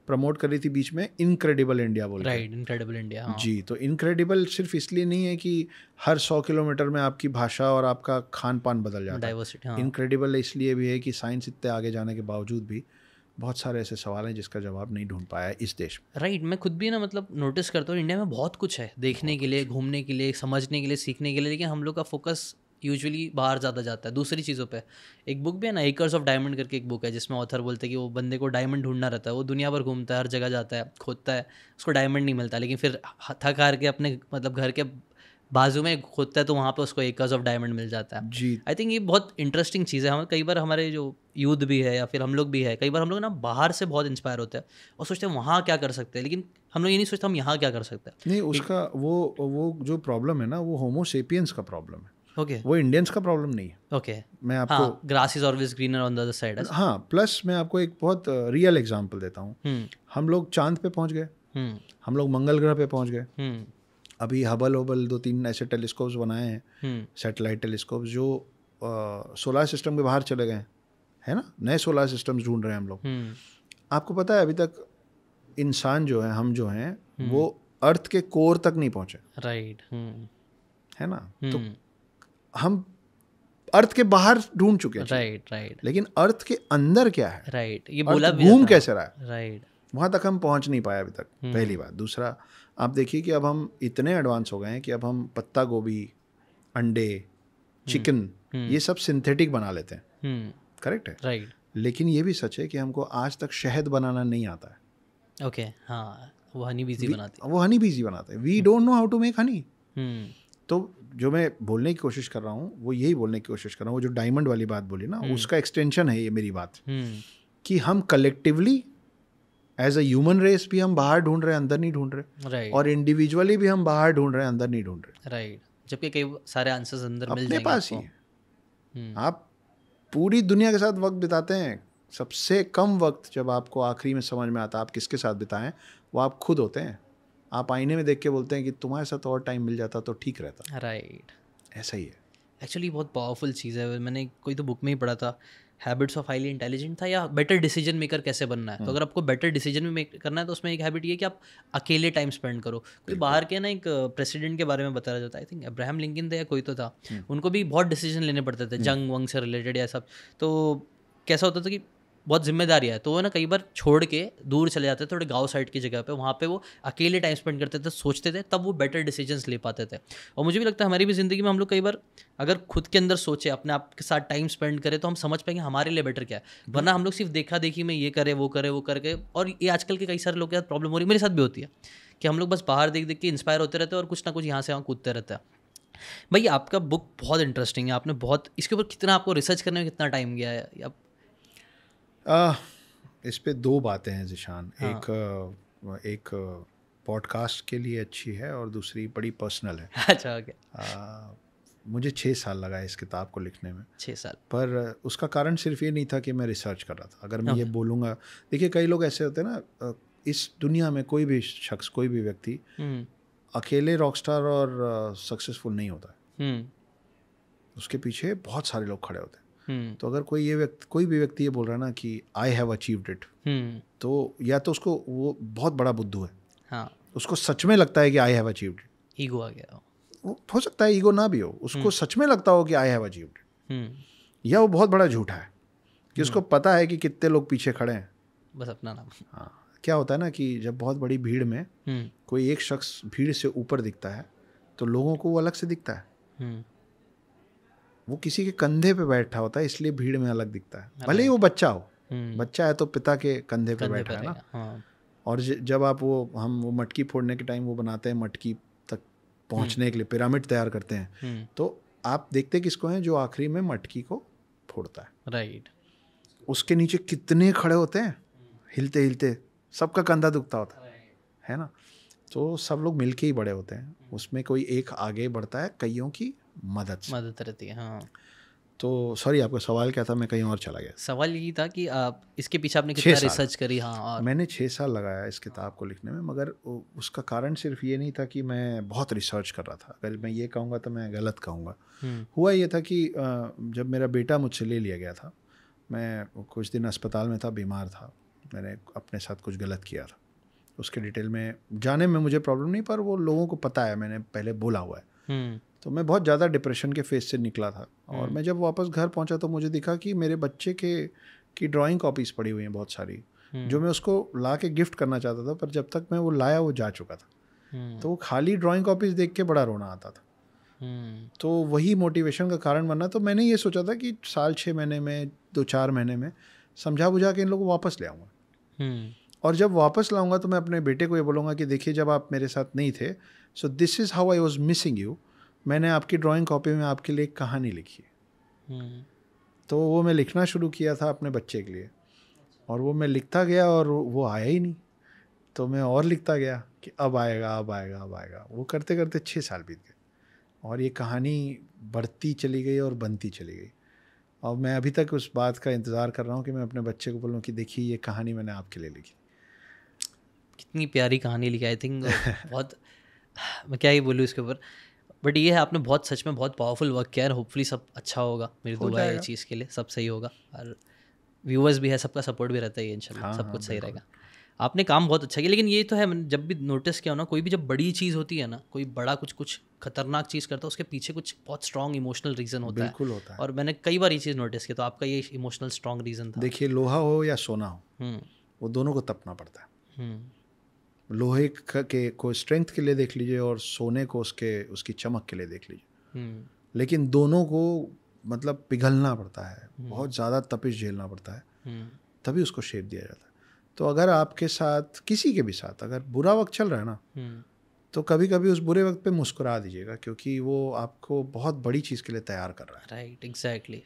प्रमोट कर रही थी बीच में, इनक्रेडिबल इंडिया बोल के। Right, incredible India. हाँ। जी। तो इनक्रेडिबल सिर्फ इसलिए नहीं है कि हर 100 किलोमीटर में आपकी भाषा और आपका खान पान बदल जाता है। डाइवर्सिटी। हाँ। इनक्रेडिबल इसलिए भी है कि साइंस इतने आगे जाने के बावजूद भी बहुत सारे ऐसे सवाल हैं जिसका जवाब नहीं ढूंढ पाया है इस देश में। राइट। मैं खुद भी ना मतलब नोटिस करता हूँ इंडिया में बहुत कुछ है देखने के लिए, घूमने के लिए, समझने के लिए, सीखने के लिए, लेकिन हम लोग का फोकस यूजुअली बाहर ज़्यादा जाता है, दूसरी चीज़ों पे। एक बुक भी है ना, एकर्स ऑफ डायमंड करके एक बुक है, जिसमें ऑथर बोलते हैं कि वो बंदे को डायमंड ढूंढना रहता है, वो दुनिया भर घूमता है, हर जगह जाता है, खोदता है, उसको डायमंड नहीं मिलता, लेकिन फिर थक हार के अपने मतलब घर के बाजू में खोदता है तो वहाँ पे उसको एकर्स ऑफ डायमंड मिल जाता है। जी। आई थिंक ये बहुत इंटरेस्टिंग चीज़ है। हम कई बार हमारे जो यूथ भी है या फिर हम लोग भी है, कई बार हम लोग ना बाहर से बहुत इंस्पायर होते हैं और सोचते हैं वहाँ क्या कर सकते हैं, लेकिन हम लोग ये नहीं सोचते हम यहाँ क्या कर सकते हैं। नहीं, उसका वो जो प्रॉब्लम है ना, वो होमो सेपियंस का प्रॉब्लम है। ओके। वो इंडियंस का प्रॉब्लम नहीं है। ओके। मैं आपको grass is always greener on the other side. हाँ, प्लस मैं आपको एक बहुत रियल एग्जांपल देता हूँ। हम लोग चांद पे पहुँच गए, हम लोग मंगल ग्रह पे पहुँच गए। अभी हबल 2-3 ऐसे टेलीस्कोप्स बनाए हैं, सैटेलाइट टेलीस्कोप्स, जो सोलर सिस्टम के बाहर चले गए हैं ना, नए सोलर सिस्टम्स ढूंढ रहे हैं हम लोग। आपको पता है अभी तक इंसान जो है, हम जो हैं, वो अर्थ के कोर तक नहीं पहुंचे। राइट। है ना। तो हम अर्थ के बाहर ढूंढ चुके हैं। राइट। लेकिन अर्थ के अंदर क्या है, राइट, ये बोला भी घूम कैसे रहा है, राइट, वहां तक हम पहुंच नहीं पाए अभी तक। पहली बात। दूसरा, आप देखिए कि अब हम इतने एडवांस हो गए हैं कि अब हम पत्ता गोभी, अंडे, चिकन, ये सब सिंथेटिक बना लेते हैं। करेक्ट है। राइट। लेकिन ये भी सच है कि हमको आज तक शहद बनाना नहीं आता है। ओके। हाँ, वो हनी बीजी बनाते हैं। वो हनी बीजी बनाते हैं। We don't know how to make honey. तो जो मैं बोलने की कोशिश कर रहा हूँ, वो यही बोलने की कोशिश कर रहा हूँ, वो जो डायमंड वाली बात बोली ना, उसका एक्सटेंशन है ये मेरी बात, कि हम collectively as a human race भी हम बाहर ढूंढ रहे हैं, अंदर नहीं ढूंढ रहे। राइट। और इंडिविजुअली भी हम बाहर ढूंढ रहे हैं, अंदर नहीं ढूंढ रहे। राइट। जबकि कई सारे आंसर्स अंदर मिल अपने जाएंगे पास ही आपको। है। आप पूरी दुनिया के साथ वक्त बिताते हैं, सबसे कम वक्त जब आपको आखिरी में समझ में आता है आप किसके साथ बिताएं, वो आप खुद होते हैं। आप आईने में देख के बोलते हैं कि तुम्हारे साथ और टाइम मिल जाता तो ठीक रहता। राइट। ऐसा ही है। एक्चुअली बहुत पावरफुल चीज़ है। मैंने कोई तो बुक में ही पढ़ा था, हैबिट्स ऑफ हाईली इंटेलिजेंट था, या बेटर डिसीजन मेकर कैसे बनना है। तो अगर आपको बेटर डिसीजन मेक करना है तो उसमें एक हैबिट ये कि आप अकेले टाइम स्पेंड करो। कोई बाहर के ना एक प्रेसिडेंट के बारे में बताया जाता है, आई थिंक अब्राहम लिंकन थे या कोई तो था, उनको भी बहुत डिसीजन लेने पड़ते थे जंग वंग से रिलेटेड या सब। तो कैसा होता था कि बहुत जिम्मेदारी है, तो वो ना कई बार छोड़ के दूर चले जाते थे थोड़े गांव साइड की जगह पे, वहाँ पे वो अकेले टाइम स्पेंड करते थे, सोचते थे, तब वो बेटर डिसीजंस ले पाते थे। और मुझे भी लगता है हमारी भी ज़िंदगी में हम लोग कई बार अगर खुद के अंदर सोचे, अपने आप के साथ टाइम स्पेंड करें, तो हम समझ पाएंगे हमारे लिए बेटर क्या है। वरना हम लोग सिर्फ देखा देखी में ये करे वो करके, और ये आजकल के कई सारे लोग के साथ प्रॉब्लम हो रही है, मेरे साथ भी होती है कि हम लोग बस बाहर देख देख के इंस्पायर होते रहते हैं और कुछ ना कुछ यहाँ से वहाँ कूदते रहते हैं। भाई आपका बुक बहुत इंटरेस्टिंग है, आपने बहुत इसके ऊपर कितना आपको रिसर्च करने में कितना टाइम गया है? इस पे दो बातें हैं ज़िशान। हाँ। एक पॉडकास्ट के लिए अच्छी है और दूसरी बड़ी पर्सनल है। अच्छा, ओके। मुझे 6 साल लगा इस किताब को लिखने में। 6 साल। पर उसका कारण सिर्फ ये नहीं था कि मैं रिसर्च कर रहा था। अगर मैं ये बोलूँगा, देखिए कई लोग ऐसे होते हैं ना, इस दुनिया में कोई भी शख्स, कोई भी व्यक्ति अकेले रॉकस्टार और सक्सेसफुल नहीं होता है। उसके पीछे बहुत सारे लोग खड़े होते हैं। तो अगर कोई भी व्यक्ति ये बोल रहा है ना कि आई हैव अचीव्ड इट, तो या तो उसको वो बहुत बड़ा बुद्धू है। हाँ। उसको सच में लगता है कि I have achieved it. Ego आ गया हो सकता है ईगो ना भी हो, उसको सच में लगता हो कि आई हैव अचीव्ड इट, या वो बहुत बड़ा झूठा है कि उसको पता है कि कितने लोग पीछे खड़े हैं, बस अपना नाम। हाँ। क्या होता है ना कि जब बहुत बड़ी भीड़ में कोई एक शख्स भीड़ से ऊपर दिखता है तो लोगों को वो अलग से दिखता है। वो किसी के कंधे पे बैठा होता है इसलिए भीड़ में अलग दिखता है, भले ही वो बच्चा हो। बच्चा है तो पिता के कंधे पे बैठा है ना। हाँ। और जब आप हम वो मटकी फोड़ने के टाइम वो बनाते हैं, मटकी तक पहुंचने के लिए पिरामिड तैयार करते हैं, तो आप देखते किसको हैं? जो आखिरी में मटकी को फोड़ता है। राइट। उसके नीचे कितने खड़े होते हैं, हिलते हिलते, सबका कंधा दुखता होता है ना। तो सब लोग मिलके ही बड़े होते हैं, उसमें कोई एक आगे बढ़ता है कईयों की मदद रहती है। हाँ। तो सॉरी, आपका सवाल क्या था? मैं कहीं और चला गया। सवाल यही था कि आप इसके पीछे आपने कितना रिसर्च करी? हाँ। और मैंने 6 साल लगाया इस किताब को लिखने में, मगर उसका कारण सिर्फ ये नहीं था कि मैं बहुत रिसर्च कर रहा था। अगर मैं ये कहूँगा तो मैं गलत कहूँगा। हुआ ये था कि जब मेरा बेटा मुझसे ले लिया गया था, मैं कुछ दिन अस्पताल में था, बीमार था, मैंने अपने साथ कुछ गलत किया था। उसके डिटेल में जाने में मुझे प्रॉब्लम नहीं, पर वो लोगों को पता है, मैंने पहले बोला हुआ है। तो मैं बहुत ज़्यादा डिप्रेशन के फेज से निकला था। और मैं जब वापस घर पहुंचा तो मुझे दिखा कि मेरे बच्चे की ड्राइंग कॉपीज़ पड़ी हुई हैं बहुत सारी, जो मैं उसको ला के गिफ्ट करना चाहता था, पर जब तक मैं वो लाया वो जा चुका था। तो वो खाली ड्राइंग कॉपीज़ देख के बड़ा रोना आता था। तो वही मोटिवेशन का कारण बना। तो मैंने ये सोचा था कि साल 6 महीने में, 2-4 महीने में समझा बुझा के इन लोगों को वापस ले आऊँगा। और जब वापस लाऊंगा तो मैं अपने बेटे को ये बोलूँगा कि देखिए, जब आप मेरे साथ नहीं थे, so this is how I was missing you. मैंने आपकी ड्राइंग कॉपी में आपके लिए एक कहानी लिखी है। तो वो मैं लिखना शुरू किया था अपने बच्चे के लिए, और वो मैं लिखता गया और वो आया ही नहीं। तो मैं और लिखता गया कि अब आएगा, अब आएगा, अब आएगा। वो करते करते 6 साल बीत गए और ये कहानी बढ़ती चली गई और बनती चली गई। और मैं अभी तक उस बात का इंतज़ार कर रहा हूँ कि मैं अपने बच्चे को बोलूँ कि देखिए, ये कहानी मैंने आपके लिए लिखी। कितनी प्यारी कहानी लिखी, आई थिंक बहुत, मैं क्या ही बोलूँ इसके ऊपर। बट ये है, आपने बहुत सच में बहुत पावरफुल वर्क किया है। होपफुली सब अच्छा होगा, मेरी दुआ है इस चीज़ के लिए, सब सही होगा। और व्यूअर्स भी है, सबका सपोर्ट भी रहता है, इंशाल्लाह सब कुछ सही रहेगा। आपने काम बहुत अच्छा किया। लेकिन ये तो है, मैंने जब भी नोटिस किया हो ना, कोई भी जब बड़ी चीज़ होती है ना, कोई बड़ा कुछ खतरनाक चीज़ करता है, उसके पीछे कुछ बहुत स्ट्रॉन्ग इमोशनल रीज़न होता है। बिल्कुल होता है। और मैंने कई बार ये चीज़ नोटिस की, तो आपका ये इमोशनल स्ट्रॉन्ग रीज़न था। देखिए, लोहा हो या सोना हो, वो दोनों को तपना पड़ता है। लोहे को स्ट्रेंथ के लिए देख लीजिए और सोने को उसकी चमक के लिए देख लीजिए। लेकिन दोनों को मतलब पिघलना पड़ता है, बहुत ज़्यादा तपिश झेलना पड़ता है, तभी उसको शेप दिया जाता है। तो अगर आपके साथ, किसी के भी साथ अगर बुरा वक्त चल रहा है ना, तो कभी कभी उस बुरे वक्त पे मुस्कुरा दीजिएगा, क्योंकि वो आपको बहुत बड़ी चीज़ के लिए तैयार कर रहा है। Right, exactly.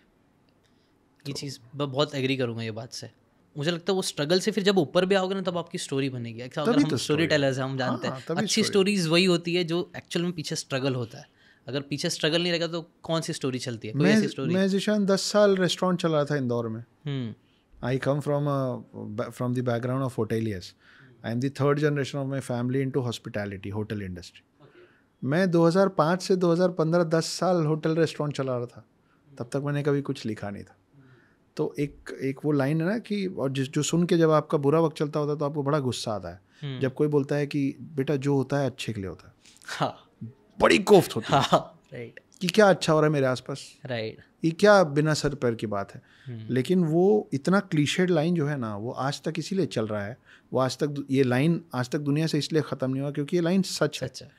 ये चीज़ मैं बहुत एग्री करूँगा ये बात से। मुझे लगता है वो स्ट्रगल से फिर जब ऊपर भी आओगे ना, तब आपकी स्टोरी बनेगी। अगर हम स्टोरी टेलर्स हैं, हम जानते हैं अच्छी स्टोरीज वही होती है जो एक्चुअल में पीछे स्ट्रगल होता है। अगर पीछे स्ट्रगल नहीं रहेगा तो कौन सी स्टोरी चलती है? कोई ऐसी स्टोरी? मैं ज़िशान 10 साल रेस्टोरेंट चला था इंदौर में। I come from the background of hoteliers. I am the 3rd generation of my family into hospitality, hotel industry. मैं 2005 से 2015 10 साल होटल रेस्टोरेंट चला रहा था। तब तक मैंने कभी कुछ लिखा नहीं था। तो एक वो लाइन है ना कि, और जो सुन के जब आपका बुरा वक्त चलता होता है तो आपको बड़ा गुस्सा आता है। जब कोई बोलता है कि बेटा जो होता है अच्छे के लिए होता है, हाँ, बड़ी कोफ्त होती है। हाँ, राइट। कि क्या अच्छा हो रहा है मेरे आसपास, राइट, ये क्या बिना सर पैर की बात है। लेकिन वो इतना क्लीशेड लाइन जो है ना, वो आज तक इसीलिए चल रहा है, वो आज तक, ये लाइन आज तक दुनिया से इसलिए ख़त्म नहीं हुआ क्योंकि ये लाइन सच है।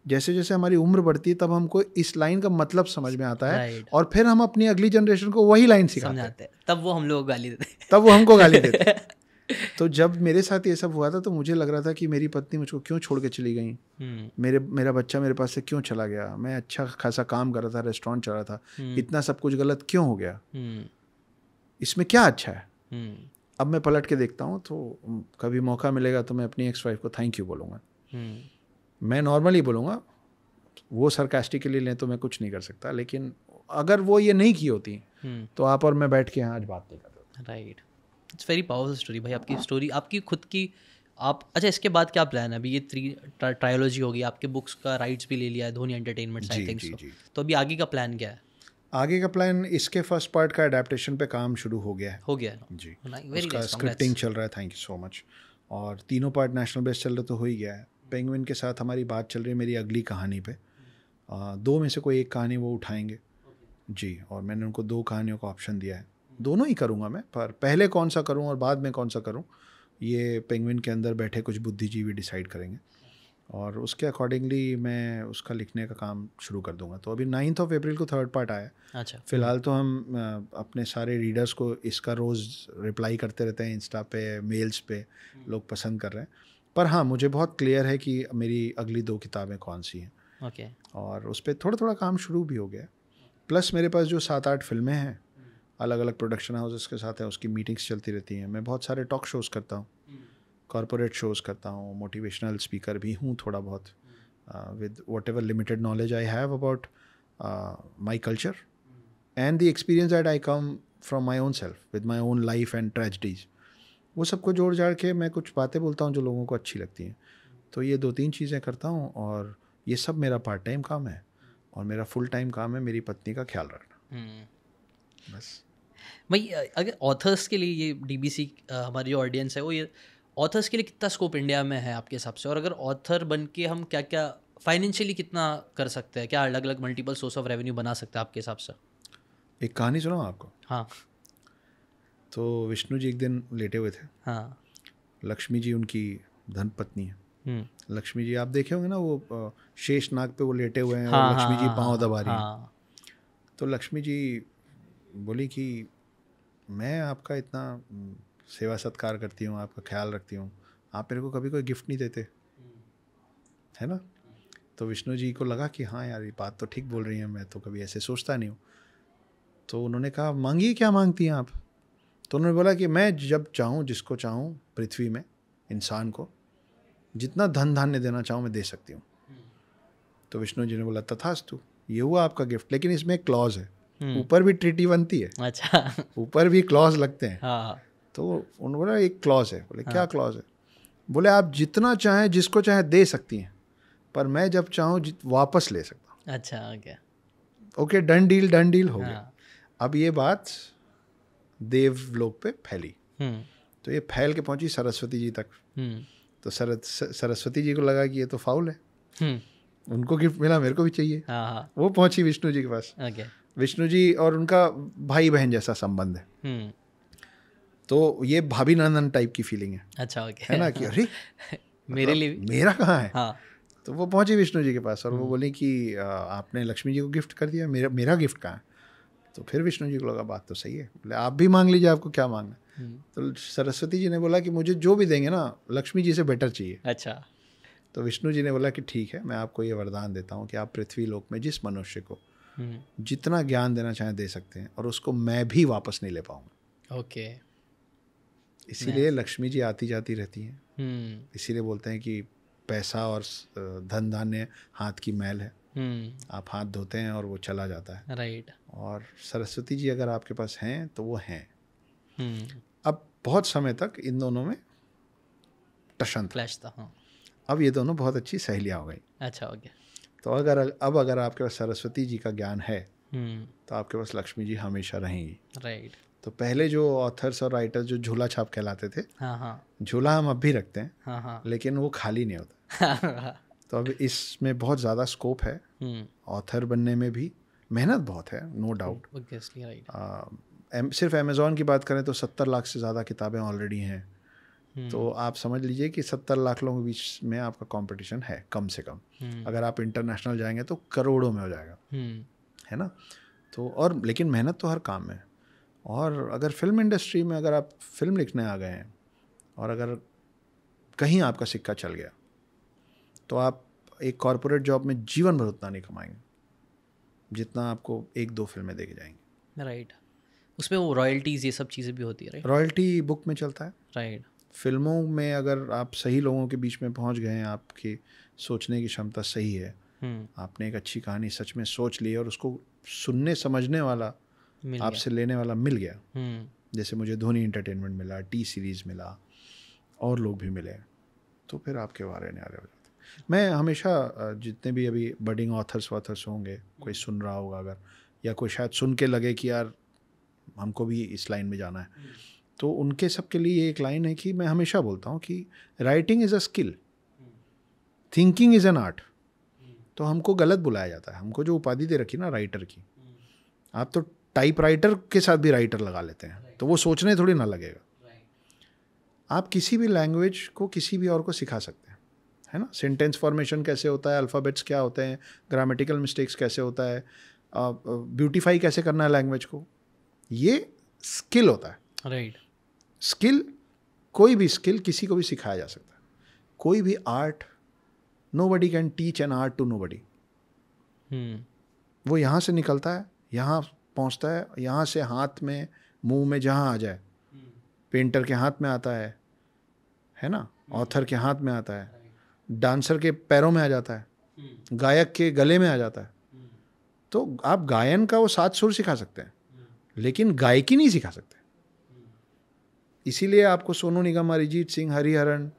जैसे जैसे हमारी उम्र बढ़ती है तब हमको इस लाइन का मतलब समझ में आता है, और फिर हम अपनी अगली जनरेशन को वही लाइन सिखाते हैं, तब वो हम लोग गाली देते हैं, तब वो हमको गाली देते हैं। तो जब मेरे साथ ये सब हुआ था तो मुझे लग रहा था कि मेरी पत्नी मुझको क्यों छोड़ के चली गई, मेरा बच्चा मेरे पास से क्यों चला गया, मैं अच्छा खासा काम कर रहा था, रेस्टोरेंट चल रहा था, इतना सब कुछ गलत क्यों हो गया, इसमें क्या अच्छा है। अब मैं पलट के देखता हूँ तो कभी मौका मिलेगा तो मैं अपनी एक्स वाइफ को थैंक यू बोलूँगा। मैं नॉर्मली बोलूँगा, वो सरकास्टिकली लें तो मैं कुछ नहीं कर सकता, लेकिन अगर वो ये नहीं की होती तो आप और मैं बैठ के यहाँ आज बात नहीं कर रहे। Right, it's very powerful story भाई, आपकी स्टोरी, आपकी खुद की। आप अच्छा, इसके बाद क्या प्लान है? अभी ये 3 ट्रायोलॉजी होगी, आपके बुक्स का राइट्स भी ले लिया है Dhoni entertainment, I think so. तो अभी आगे का प्लान क्या है? आगे का प्लान, इसके फर्स्ट पार्ट का अडेप्टेशन पे काम शुरू हो गया है। जी, उसका स्क्रिप्टिंग चल रहा है, थैंक यू सो मच। और 3 पार्ट नेशनल बेस्ट चल रहा तो हो ही गया है। पेंगुइन के साथ हमारी बात चल रही है मेरी अगली कहानी पे, 2 में से कोई एक कहानी वो उठाएंगे जी, और मैंने उनको 2 कहानियों का ऑप्शन दिया है। दोनों ही करूँगा मैं, पर पहले कौन सा करूँ और बाद में कौन सा करूँ, ये पेंगुइन के अंदर बैठे कुछ बुद्धिजीवी डिसाइड करेंगे, और उसके अकॉर्डिंगली मैं उसका लिखने का काम शुरू कर दूंगा। तो अभी 9 अप्रैल को 3rd पार्ट आया। अच्छा, फ़िलहाल तो हम अपने सारे रीडर्स को इसका रोज़ रिप्लाई करते रहते हैं, इंस्टा पे, मेल्स पे लोग पसंद कर रहे हैं। पर हाँ, मुझे बहुत क्लियर है कि मेरी अगली 2 किताबें कौन सी हैं। ओके, और उस पर थोड़ा थोड़ा काम शुरू भी हो गया। प्लस मेरे पास जो 7-8 फिल्में हैं अलग अलग प्रोडक्शन हाउसेस के साथ है, उसकी मीटिंग्स चलती रहती हैं। मैं बहुत सारे टॉक शोज़ करता हूँ, कॉरपोरेट शोज़ करता हूँ, मोटिवेशनल स्पीकर भी हूँ थोड़ा बहुत, with what ever limited knowledge I have about my culture and the experience that I come from my own self with my own life and tragedies, वो सबको जोड़ जाड़ के मैं कुछ बातें बोलता हूँ जो लोगों को अच्छी लगती हैं। तो ये 2-3 चीज़ें करता हूँ, और ये सब मेरा पार्ट टाइम काम है, और मेरा फुल टाइम काम है मेरी पत्नी का ख्याल रखना। बस भाई, अगर ऑथर्स के लिए ये डीबीसी हमारी जो ऑडियंस है, वो ये ऑथर्स के लिए कितना स्कोप इंडिया में है आपके हिसाब से? और अगर ऑथर बन के हम क्या क्या फाइनेंशियली कितना कर सकते हैं, क्या अलग अलग मल्टीपल सोर्स ऑफ रेवेन्यू बना सकते हैं आपके हिसाब से? एक कहानी सुनाऊँ आपको? हाँ। तो विष्णु जी एक दिन लेटे हुए थे। हाँ। लक्ष्मी जी उनकी धन पत्नी है। लक्ष्मी जी आप देखे होंगे ना, वो शेष नाग पे वो लेटे हुए हैं, और लक्ष्मी जी पाँव दबा रही हैं। तो लक्ष्मी जी बोली कि मैं आपका इतना सेवा सत्कार करती हूँ, आपका ख्याल रखती हूँ, आप मेरे को कभी कोई गिफ्ट नहीं देते, है ना? तो विष्णु जी को लगा कि हाँ यार, ये बात तो ठीक बोल रही हैं, मैं तो कभी ऐसे सोचता नहीं हूँ। तो उन्होंने कहा, मांगिए, क्या मांगती हैं आप? तो उन्होंने बोला कि मैं जब चाहूँ, जिसको चाहूँ पृथ्वी में, इंसान को जितना धन धान्य देना चाहूँ मैं दे सकती हूँ। तो विष्णु जी ने बोला, तथास्तु, ये हुआ आपका गिफ्ट, लेकिन इसमें एक क्लॉज है, ऊपर भी ट्रीटी बनती है। अच्छा। ऊपर भी क्लॉज लगते हैं। हाँ। तो उन्होंने बोला एक क्लॉज है। बोले क्या क्लॉज है? बोले आप जितना चाहें, जिसको चाहे दे सकती हैं, पर मैं जब चाहूँ वापस ले सकता हूँ। अच्छा, ओके, डन डील हो गया। अब ये बात देवलोक पे फैली, तो ये फैल के पहुंची सरस्वती जी तक। तो सरस्वती जी को लगा कि ये तो फाउल है, उनको गिफ्ट मिला, मेरे को भी चाहिए। वो पहुंची विष्णु जी के पास। विष्णु जी और उनका भाई बहन जैसा संबंध है, तो ये भाभी नंदन टाइप की फीलिंग है। अच्छा, है ना, कि अरे मेरे लिए मेरा कहाँ है। हाँ। तो वो पहुंची विष्णु जी के पास, और वो बोली कि आपने लक्ष्मी जी को गिफ्ट कर दिया, मेरा गिफ्ट कहाँ है? तो फिर विष्णु जी को लगा बात तो सही है। बोले आप भी मांग लीजिए, आपको क्या मांगना है। तो सरस्वती जी ने बोला कि मुझे जो भी देंगे ना, लक्ष्मी जी से बेटर चाहिए। अच्छा। तो विष्णु जी ने बोला कि ठीक है, मैं आपको ये वरदान देता हूँ कि आप पृथ्वी लोक में जिस मनुष्य को जितना ज्ञान देना चाहें दे सकते हैं, और उसको मैं भी वापस नहीं ले पाऊंगा। ओके। इसीलिए लक्ष्मी जी आती जाती रहती हैं। इसीलिए बोलते हैं कि पैसा और धन धान्य हाथ की मैल है, आप हाथ धोते हैं और वो चला जाता है। राइट। और सरस्वती जी अगर आपके पास हैं तो वो हैं। अब बहुत समय तक इन दोनों में टशन क्लैश था। हाँ। अब ये दोनों बहुत अच्छी सहेलियाँ हो गई। अच्छा, ओके। तो अगर आपके पास सरस्वती जी का ज्ञान है, तो आपके पास लक्ष्मी जी हमेशा रहेंगी। राइट। तो पहले जो ऑथर्स और राइटर्स जो झूला छाप कहलाते थे, हाँ, झूला हम अब भी रखते हैं, हाँ, लेकिन वो खाली नहीं होता। तो अब इसमें बहुत ज़्यादा स्कोप है ऑथर बनने में भी, मेहनत बहुत है, नो डाउट। सिर्फ अमेज़ॉन की बात करें तो 70 लाख से ज़्यादा किताबें ऑलरेडी हैं। तो आप समझ लीजिए कि 70 लाख लोगों के बीच में आपका कंपटीशन है कम से कम। अगर आप इंटरनेशनल जाएंगे तो करोड़ों में हो जाएगा, है ना। तो और लेकिन मेहनत तो हर काम में। और अगर फिल्म इंडस्ट्री में अगर आप फिल्म लिखने आ गए हैं और अगर कहीं आपका सिक्का चल गया तो आप एक कॉर्पोरेट जॉब में जीवन भर उतना नहीं कमाएंगे जितना आपको 1-2 फिल्में देके जाएंगे। राइट। उसमें वो रॉयल्टीज़ ये सब चीज़ें भी होती है, राइट। रॉयल्टी बुक में चलता है, राइट। फिल्मों में अगर आप सही लोगों के बीच में पहुंच गए हैं, आपकी सोचने की क्षमता सही है, आपने एक अच्छी कहानी सच में सोच ली और उसको सुनने समझने वाला आपसे लेने वाला मिल गया, जैसे मुझे धोनी एंटरटेनमेंट मिला, टी सीरीज़ मिला और लोग भी मिले, तो फिर आपके वारे न्यारे हो जाते। मैं हमेशा जितने भी अभी बडिंग ऑथर्स होंगे, कोई सुन रहा होगा अगर, या कोई शायद सुन के लगे कि यार हमको भी इस लाइन में जाना है, तो उनके सब के लिए एक लाइन है कि मैं हमेशा बोलता हूँ कि writing is a skill, thinking is an art. तो हमको गलत बुलाया जाता है, हमको जो उपाधि दे रखी ना राइटर की, आप तो टाइप राइटर के साथ भी राइटर लगा लेते हैं, तो वो सोचने थोड़ी ना लगेगा। आप किसी भी लैंग्वेज को किसी भी और को सिखा सकते हैं, है ना। सेंटेंस फॉर्मेशन कैसे होता है, अल्फ़ाबेट्स क्या होते हैं, ग्रामेटिकल मिस्टेक्स कैसे होता है, ब्यूटीफाई कैसे करना है लैंग्वेज को, ये स्किल होता है। राइट। स्किल, कोई भी स्किल किसी को भी सिखाया जा सकता है। कोई भी art, nobody can teach an art to nobody. वो यहाँ से निकलता है, यहाँ पहुँचता है, यहाँ से हाथ में, मुंह में, जहाँ आ जाए। पेंटर के हाथ में आता है ना, ऑथर के हाथ में आता है, डांसर के पैरों में आ जाता है, गायक के गले में आ जाता है। तो आप गायन का वो 7 सुर सिखा सकते हैं, लेकिन गायकी नहीं सिखा सकते। इसीलिए आपको सोनू निगम, अरिजीत सिंह, हरिहरन,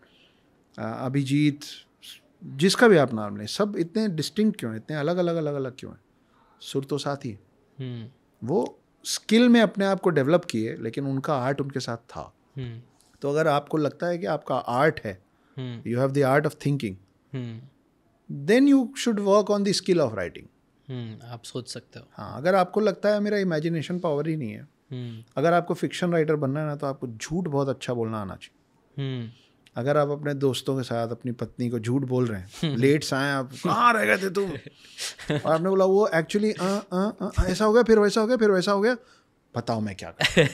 अभिजीत, जिसका भी आप नाम लें, सब इतने डिस्टिंक्ट क्यों हैं, इतने अलग अलग क्यों हैं? सुर तो साथ ही। वो स्किल में अपने आप को डेवलप किए, लेकिन उनका आर्ट उनके साथ था। तो अगर आपको लगता है कि आपका आर्ट है, you have the art of thinking, then you should work on the skill of writing. आप सोच सकते हो। हाँ, अगर आपको लगता है मेरा इमेजिनेशन पावर ही नहीं है, अगर आपको फिक्शन राइटर बनना है ना, तो आपको झूठ बहुत अच्छा बोलना आना चाहिए। अगर आप अपने दोस्तों के साथ अपनी पत्नी को झूठ बोल रहे हैं, लेट से आए आप, कहाँ रह गए थे तुम, और आपने बोला वो एक्चुअली ऐसा हो गया, फिर वैसा हो गया, फिर वैसा हो गया, बताओ मैं क्या करूं।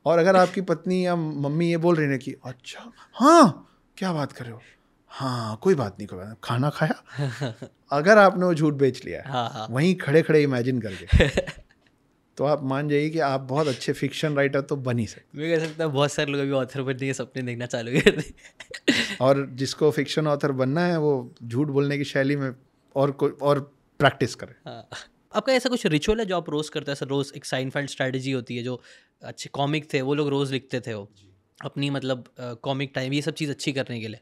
और अगर आपकी पत्नी या मम्मी ये बोल रही है कि अच्छा हाँ क्या बात कर रहे हो, हाँ कोई बात नहीं, कोई बात नहीं, खाना खाया, अगर आपने वो झूठ बेच लिया है वहीं खड़े खड़े इमेजिन करके, तो आप मान जाइए कि आप बहुत अच्छे फिक्शन राइटर तो बन ही सकते। मैं कह सकता हूँ बहुत सारे लोग अभी ऑथर बनने के सपने देखना चालू कर दें। और जिसको फिक्शन ऑथर बनना है वो झूठ बोलने की शैली में और प्रैक्टिस करे। आपका ऐसा कुछ रिचुअल है जो आप रोज़ करते हैं? ऐसा रोज़ एक साइनफेल्ड स्ट्रैटेजी होती है, जो अच्छे कॉमिक थे वो लोग रोज़ लिखते थे, वो अपनी मतलब कॉमिक टाइम ये सब चीज़ अच्छी करने के लिए,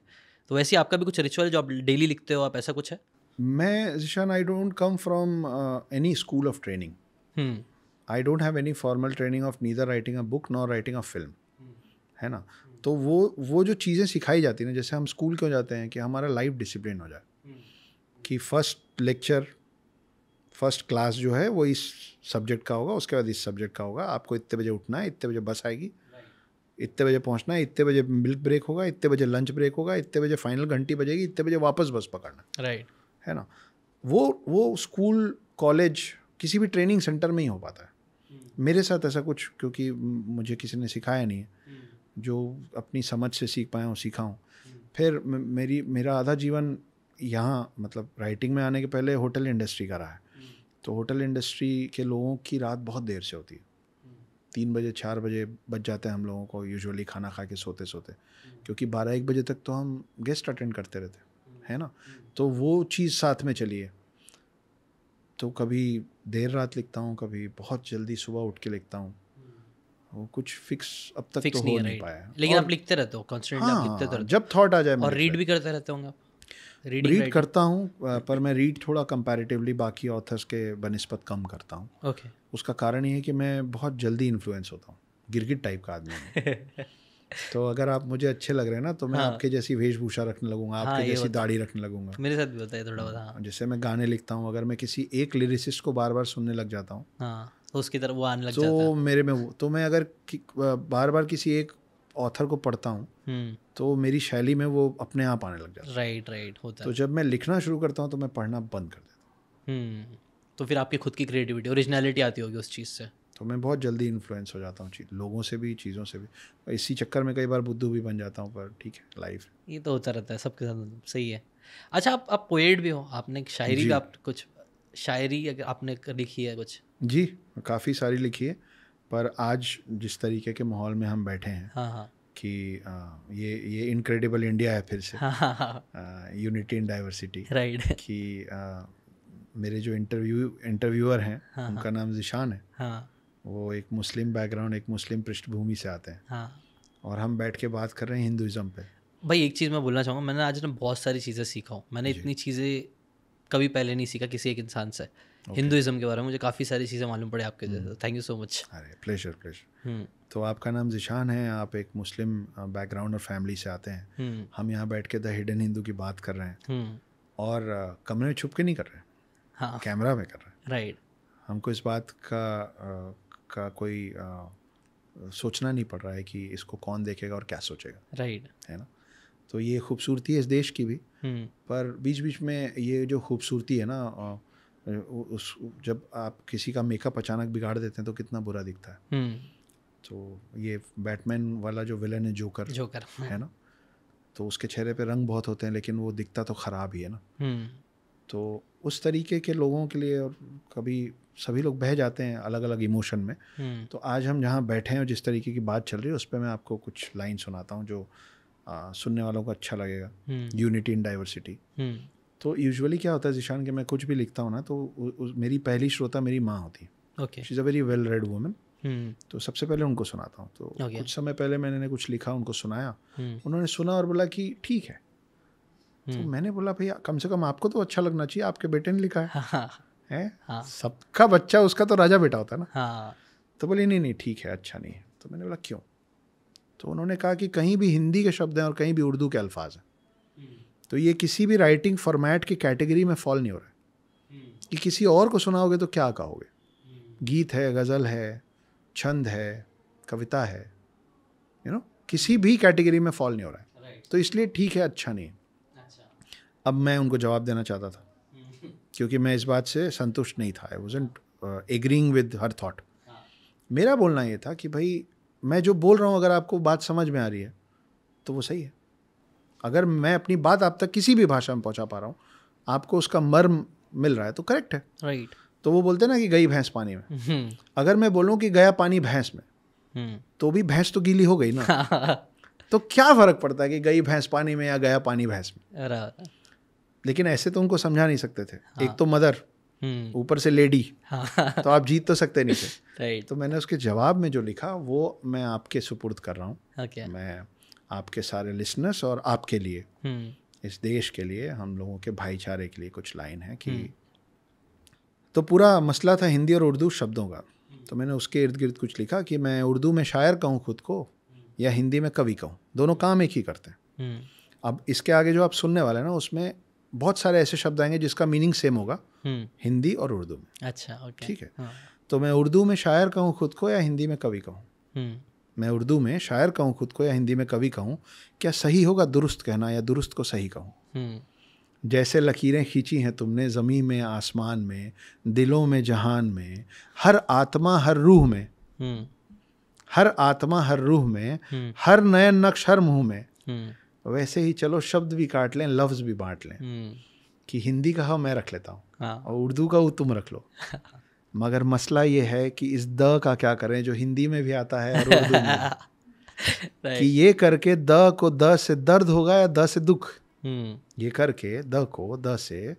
तो वैसे आपका भी कुछ रिचुअल जो आप डेली लिखते हो, आप ऐसा कुछ है? मैं Zeeshan, I don't come from any school of training. I don't have any formal training of neither writing a book nor writing a film, है ना। तो वो जो चीज़ें सिखाई जाती हैं ना, जैसे हम स्कूल क्यों जाते हैं कि हमारा लाइफ डिसिप्लिन हो जाए, कि फर्स्ट लेक्चर, फर्स्ट क्लास जो है वो इस सब्जेक्ट का होगा, उसके बाद इस सब्जेक्ट का होगा, आपको इतने बजे उठना है, इतने बजे बस आएगी, इतने बजे पहुंचना है, इतने बजे मिल्क ब्रेक होगा, इतने बजे लंच ब्रेक होगा, इतने बजे फाइनल घंटी बजेगी, इतने बजे वापस बस पकड़ना, राइट, है ना। वो स्कूल, कॉलेज, किसी भी ट्रेनिंग सेंटर में ही हो पाता है। मेरे साथ ऐसा कुछ, क्योंकि मुझे किसी ने सिखाया नहीं है, जो अपनी समझ से सीख पाया हूँ सीखा हूँ। फिर मेरा आधा जीवन यहाँ, मतलब राइटिंग में आने के पहले होटल इंडस्ट्री का रहा है। तो होटल इंडस्ट्री के लोगों की रात बहुत देर से होती है, 3 बजे 4 बजे बज जाते हैं हम लोगों को यूजुअली खाना खा के सोते सोते, क्योंकि 12-1 बजे तक तो हम गेस्ट अटेंड करते रहते, है ना। तो वो चीज़ साथ में चली है। तो कभी देर रात लिखता हूँ, कभी बहुत जल्दी सुबह उठ के लिखता हूँ। वो कुछ फिक्स अब तक तो हो नहीं पाया, लेकिन आप लिखते रहते हो कॉन्स्टेंटली। हाँ, आप लिखते रहते हो जब थॉट आ जाए। और रीड भी करते रहते होंगे आप? रीड करता हूँ, पर मैं रीड थोड़ा कंपैरेटिवली बाकी ऑथर्स के बनिस्बत कम करता हूँ। ओके। उसका कारण ये है कि मैं बहुत जल्दी इन्फ्लुएंस होता हूँ, गिरगिट टाइप का आदमी हूँ। तो अगर आप मुझे अच्छे लग रहे हैं ना तो मैं आपके जैसी वेशभूषा रखने लगूंगा, आपके जैसी दाढ़ी रखने लगूंगा। मेरे साथ भी होता है थोड़ा बहुत। जैसे मैं गाने लिखता हूँ, अगर मैं किसी एक लिरिसिस्ट को बार बार सुनने लग जाता हूँ तो उसकी तरफ वो आने लग जाता तो मेरे में तो मैं अगर बार बार किसी एक ऑथर को पढ़ता हूँ तो मेरी शैली में वो अपने आप आने लग जाता है। राइट होता है। तो जब मैं लिखना शुरू करता हूँ तो मैं पढ़ना बंद कर देता हूँ। तो फिर आपकी खुद की क्रिएटिविटी, ओरिजिनलिटी आती होगी उस चीज़ से। तो मैं बहुत जल्दी इन्फ्लुएंस हो जाता हूँ लोगों से भी, चीज़ों से भी। इसी चक्कर में कई बार बुद्धू भी बन जाता हूँ, पर ठीक है, लाइफ ये तो होता रहता है सबके साथ, सही है। अच्छा, आप पोएट भी हो, आपने शायरी भी, आप कुछ शायरी अगर आपने लिखी है कुछ? जी, काफ़ी सारी लिखी है, पर आज जिस तरीके के माहौल में हम बैठे हैं कि ये इनक्रेडिबल इंडिया है फिर से, यूनिटी इन डाइवर्सिटी, राइट, कि मेरे जो इंटरव्यूअर हैं उनका नाम ज़िशान है, वो एक मुस्लिम बैकग्राउंड, एक मुस्लिम पृष्ठभूमि से आते हैं, और हम बैठ के बात कर रहे हैं हिंदुज़म पे। भाई एक चीज़ मैं बोलना चाहूँगा, मैंने आज ना बहुत सारी चीज़ें सीखा हूँ। मैंने इतनी चीज़ें कभी पहले नहीं सीखा किसी एक इंसान से। हिंदुइज्म के बारे में मुझे काफ़ी सारी चीज़ें मालूम पड़े आपके जैसे। Thank you so much. अरे प्लेजर। तो आपका नाम ज़िशान है, आप एक मुस्लिम बैकग्राउंड और फैमिली से आते हैं, हम यहाँ बैठ के द हिडन हिंदू की बात कर रहे हैं, और कमरे में छुप के नहीं कर रहे हैं, कैमरा में कर रहे हैं। राइट। हमको इस बात का कोई सोचना नहीं पड़ रहा है कि इसको कौन देखेगा और क्या सोचेगा। राइट, है ना। तो ये खूबसूरती है इस देश की भी, पर बीच बीच में ये जो खूबसूरती है ना, जब आप किसी का मेकअप अचानक बिगाड़ देते हैं तो कितना बुरा दिखता है। तो ये बैटमैन वाला जो विलन है, जोकर है ना, तो उसके चेहरे पे रंग बहुत होते हैं लेकिन वो दिखता तो ख़राब ही है ना। तो उस तरीके के लोगों के लिए, और कभी सभी लोग बह जाते हैं अलग अलग इमोशन में। तो आज हम जहाँ बैठे हैं और जिस तरीके की बात चल रही है उस पर मैं आपको कुछ लाइन सुनाता हूँ जो सुनने वालों को अच्छा लगेगा। Unity in diversity. तो यूजुअली क्या होता है ज़िशान, कि मैं कुछ भी लिखता हूँ ना तो मेरी पहली श्रोता मेरी माँ होती है। She is a very well read woman. तो सबसे पहले उनको सुनाता हूँ। तो कुछ समय पहले मैंने कुछ लिखा, उनको सुनाया, उन्होंने सुना और बोला कि ठीक है। तो मैंने बोला भैया कम से कम आपको तो अच्छा लगना चाहिए, आपके बेटे ने लिखा है। सबका बच्चा उसका तो राजा बेटा होता है ना। तो बोले नहीं ठीक है, अच्छा नहीं है। तो मैंने बोला क्यों? तो उन्होंने कहा कि कहीं भी हिंदी के शब्द हैं और कहीं भी उर्दू के अल्फाज हैं, तो ये किसी भी राइटिंग फॉर्मेट की कैटेगरी में फॉल नहीं हो रहा है। कि किसी और को सुनाओगे तो क्या कहोगे? गीत है, गज़ल है, छंद है, कविता है, किसी भी कैटेगरी में फॉल नहीं हो रहा है। तो इसलिए ठीक है, अच्छा नहीं है। अब मैं उनको जवाब देना चाहता था क्योंकि मैं इस बात से संतुष्ट नहीं था। I wasn't agreeing with her thought. मेरा बोलना ये था कि भाई मैं जो बोल रहा हूँ अगर आपको बात समझ में आ रही है तो वो सही है। अगर मैं अपनी बात आप तक किसी भी भाषा में पहुँचा पा रहा हूँ, आपको उसका मर्म मिल रहा है तो करेक्ट है। राइट। तो वो बोलते हैं ना कि गई भैंस पानी में। अगर मैं बोलूँ कि गया पानी भैंस में, तो भी भैंस तो गीली हो गई ना। तो क्या फ़र्क पड़ता है कि गई भैंस पानी में या गया पानी भैंस में? लेकिन ऐसे तो उनको समझा नहीं सकते थे। एक तो मदर, ऊपर से लेडी, तो आप जीत तो सकते नहीं थे। तो मैंने उसके जवाब में जो लिखा वो मैं आपके सुपुर्द कर रहा हूँ। मैं आपके सारे लिसनर्स और आपके लिए, इस देश के लिए, हम लोगों के भाईचारे के लिए कुछ लाइन है कि तो पूरा मसला था हिंदी और उर्दू शब्दों का। तो मैंने उसके इर्द गिर्द कुछ लिखा कि मैं उर्दू में शायर कहूँ खुद को या हिंदी में कवि कहूँ, दोनों काम एक ही करते हैं। अब इसके आगे जो आप सुनने वाले हैं ना, उसमें बहुत सारे ऐसे शब्द आएंगे जिसका मीनिंग सेम होगा हिंदी और उर्दू में। अच्छा, ओके, ठीक है। तो मैं उर्दू में शायर कहूँ खुद को या हिंदी में कवि कहूँ? मैं उर्दू में शायर कहूँ खुद को या हिंदी में कवि कहूँ, क्या सही होगा दुरुस्त कहना या दुरुस्त को सही कहूँ? जैसे लकीरें खींची हैं तुमने ज़मीन में आसमान में, दिलों में जहान में, हर आत्मा हर रूह में, हर आत्मा हर रूह में, हर नयन नक्श हर मुँह में, वैसे ही चलो शब्द भी काट लें, लफ्ज़ भी बांट लें। कि हिंदी का मैं रख लेता हूँ और उर्दू का तुम रख लो। मगर मसला ये है कि इस द का क्या करें जो हिंदी में भी आता है और उर्दू में। कि ये करके द को द से दर्द होगा या द से दुख? ये करके द को द से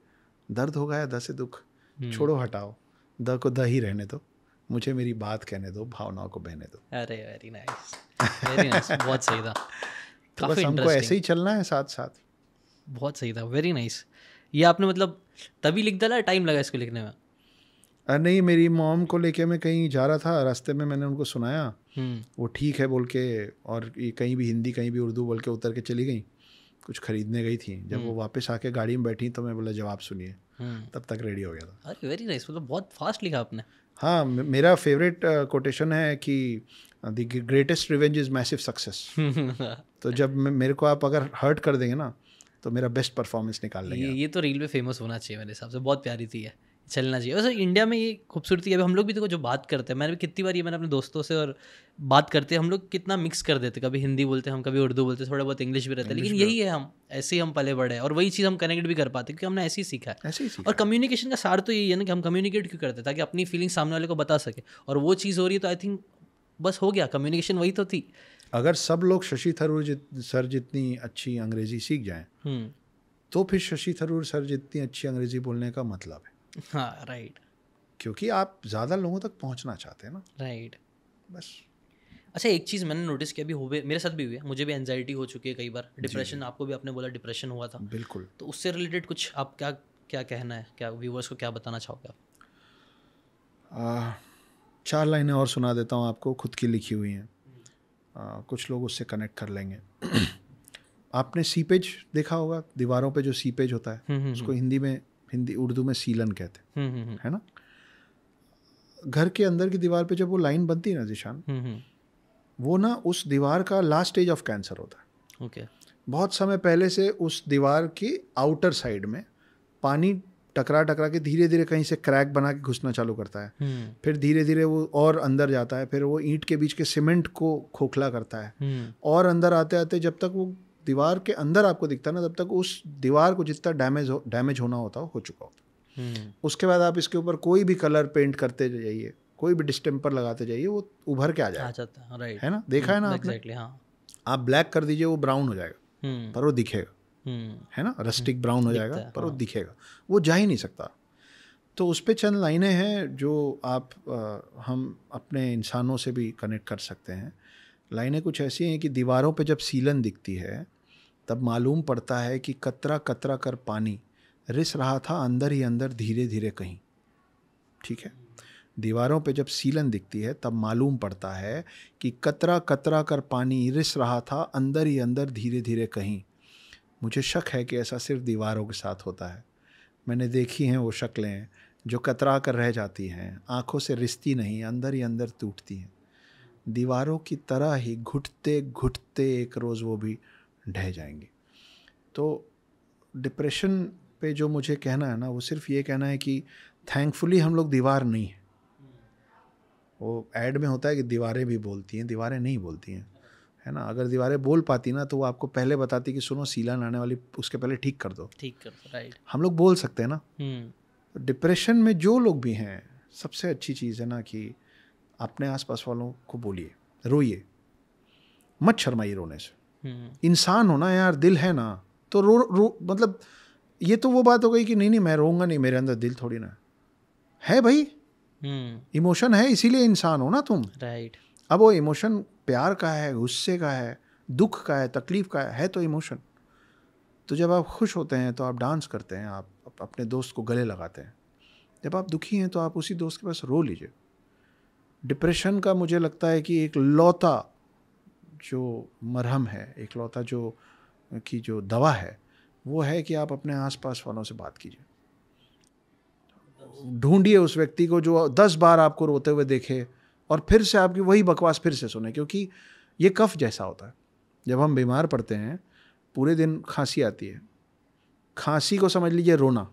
दर्द होगा या द से दुख? छोड़ो, हटाओ, द को द ही रहने दो, मुझे मेरी बात कहने दो, भावनाओं को बहने दो। अरे वेरी नाइस, वेरी नाइस, बहुत सही था। तो बस हमको ऐसे ही चलना है साथ साथ। बहुत सही था, वेरी नाइस। ये आपने मतलब तभी लिख डाला, टाइम लगा इसको लिखने में? नहीं, मेरी मॉम को लेके मैं कहीं जा रहा था, रास्ते में मैंने उनको सुनाया वो ठीक है बोल के, और ये कहीं भी हिंदी कहीं भी उर्दू बोल के उतर के चली गई, कुछ खरीदने गई थी। जब वो वापस आके गाड़ी में बैठी तो मैं बोला जवाब सुनिए, तब तक रेडी हो गया था। अरे वेरी नाइस, मतलब बहुत फास्ट लिखा आपने। हाँ, मेरा फेवरेट कोटेशन है कि the greatest revenge is massive success. तो जब मेरे को आप अगर हर्ट कर देंगे ना तो मेरा बेस्ट परफॉर्मेंस निकाल लेंगे। ये तो रील पे फेमस होना चाहिए मेरे हिसाब से, बहुत प्यारी थी है, चलना चाहिए। वैसे इंडिया में ये खूबसूरती है, अभी हम लोग भी देखो जो बात करते हैं, मैंने भी कितनी बार ये मैंने अपने दोस्तों से और बात करते हैं, हम लोग कितना मिक्स कर देते, कभी हिंदी बोलते हैं हम, कभी उर्दू बोलते हैं, थोड़ा बहुत इंग्लिश भी रहता है, लेकिन यही है, हम ऐसे ही हम पले बड़े हैं और वही चीज़ हम कनेक्ट भी कर पाते हैं क्योंकि हमने ऐसे ही सीखा है। ऐसे ही सीखा और कम्युनिकेशन का सार तो यही है ना कि हम कम्युनिकेट क्यों करते हैं, ताकि अपनी फीलिंग सामने वाले को बता सके, और वो चीज़ हो रही है तो आई थिंक बस हो गया, कम्युनिकेशन वही तो थी। अगर सब लोग शशि थरूर सर जितनी अच्छी अंग्रेजी सीख जाएं तो फिर शशि थरूर सर जितनी अच्छी अंग्रेजी बोलने का मतलब है। हाँ राइट, क्योंकि आप ज़्यादा लोगों तक पहुंचना चाहते हैं ना। राइट। बस। अच्छा, एक चीज़ मैंने नोटिस किया, अभी हुए मेरे साथ भी हुई है, मुझे भी एंजाइटी हो चुकी है कई बार, डिप्रेशन, आपको भी आपने बोला डिप्रेशन हुआ था। बिल्कुल। तो उससे रिलेटेड कुछ आप क्या क्या कहना है, क्या व्यूवर्स को क्या बताना चाहोगे आप? 4 लाइनें और सुना देता हूँ आपको, खुद की लिखी हुई हैं। कुछ लोग उससे कनेक्ट कर लेंगे। आपने सीपेज देखा होगा, दीवारों पे जो सीपेज होता है उसको हिंदी उर्दू में सीलन कहते हैं, है ना। घर के अंदर की दीवार पे जब वो लाइन बनती है ना जिशान, वो ना उस दीवार का लास्ट स्टेज ऑफ कैंसर होता है। ओके। बहुत समय पहले से उस दीवार की आउटर साइड में पानी टकरा के धीरे धीरे कहीं से क्रैक बना के घुसना चालू करता है। फिर धीरे धीरे वो और अंदर जाता है, फिर वो ईंट के बीच के सीमेंट को खोखला करता है, और अंदर आते आते जब तक वो दीवार के अंदर आपको दिखता है ना, तब तक उस दीवार को जितना डैमेज होना होता हो चुका होता। उसके बाद आप इसके ऊपर कोई भी कलर पेंट करते जाइए, कोई भी डिस्टेम्पर लगाते जाइए, वो उभर के आ जाता है। राइट, है ना, देखा है ना आपने? एग्जैक्टली, हाँ। आप ब्लैक कर दीजिए वो ब्राउन हो जाएगा, पर वो दिखेगा, है ना, रस्टिक ब्राउन हो जाएगा, पर वो दिखेगा, वो जा ही नहीं सकता। तो उस पे चंद लाइनें हैं जो हम अपने इंसानों से भी कनेक्ट कर सकते हैं। लाइनें कुछ ऐसी हैं कि दीवारों पे जब सीलन दिखती है तब मालूम पड़ता है कि कतरा कतरा कर पानी रिस रहा था अंदर ही अंदर धीरे धीरे कहीं। ठीक है, दीवारों पे जब सीलन दिखती है तब मालूम पड़ता है कि कतरा कतरा कर पानी रिस रहा था अंदर ही अंदर धीरे धीरे कहीं। मुझे शक है कि ऐसा सिर्फ दीवारों के साथ होता है। मैंने देखी हैं वो शक्लें जो कतरा कर रह जाती हैं, आँखों से रिश्ती नहीं, अंदर ही अंदर टूटती हैं। दीवारों की तरह ही घुटते घुटते एक रोज़ वो भी ढह जाएंगी। तो डिप्रेशन पे जो मुझे कहना है ना, वो सिर्फ ये कहना है कि थैंकफुली हम लोग दीवार नहीं है। वो ऐड में होता है कि दीवारें भी बोलती हैं, दीवारें नहीं बोलती हैं, है ना। अगर दीवारें बोल पाती ना तो वो आपको पहले बताती कि सुनो सीलन आने वाली, उसके पहले ठीक कर दो। राइट। हम लोग बोल सकते हैं ना। तो डिप्रेशन में जो लोग भी हैं, सबसे अच्छी चीज़ है ना कि अपने आसपास वालों को बोलिए, रोइए, मत शर्माइए रोने से। इंसान हो ना यार, दिल है ना, तो रो मतलब ये तो वो बात हो गई कि नहीं मैं रोऊंगा नहीं, मेरे अंदर दिल थोड़ी ना है भाई। इमोशन है, इसीलिए इंसान हो ना तुम। राइट। अब वो इमोशन प्यार का है, गुस्से का है, दुख का है, तकलीफ का है तो इमोशन। तो जब आप खुश होते हैं तो आप डांस करते हैं, आप अपने दोस्त को गले लगाते हैं। जब आप दुखी हैं तो आप उसी दोस्त के पास रो लीजिए। डिप्रेशन का मुझे लगता है कि एक लौता जो मरहम है, एक लौता जो दवा है, वो है कि आप अपने आसपास वालों से बात कीजिए। ढूंढिए उस व्यक्ति को जो 10 बार आपको रोते हुए देखे और फिर से आपकी वही बकवास फिर से सुने, क्योंकि ये कफ जैसा होता है। जब हम बीमार पड़ते हैं, पूरे दिन खांसी आती है, खांसी को समझ लीजिए रोना,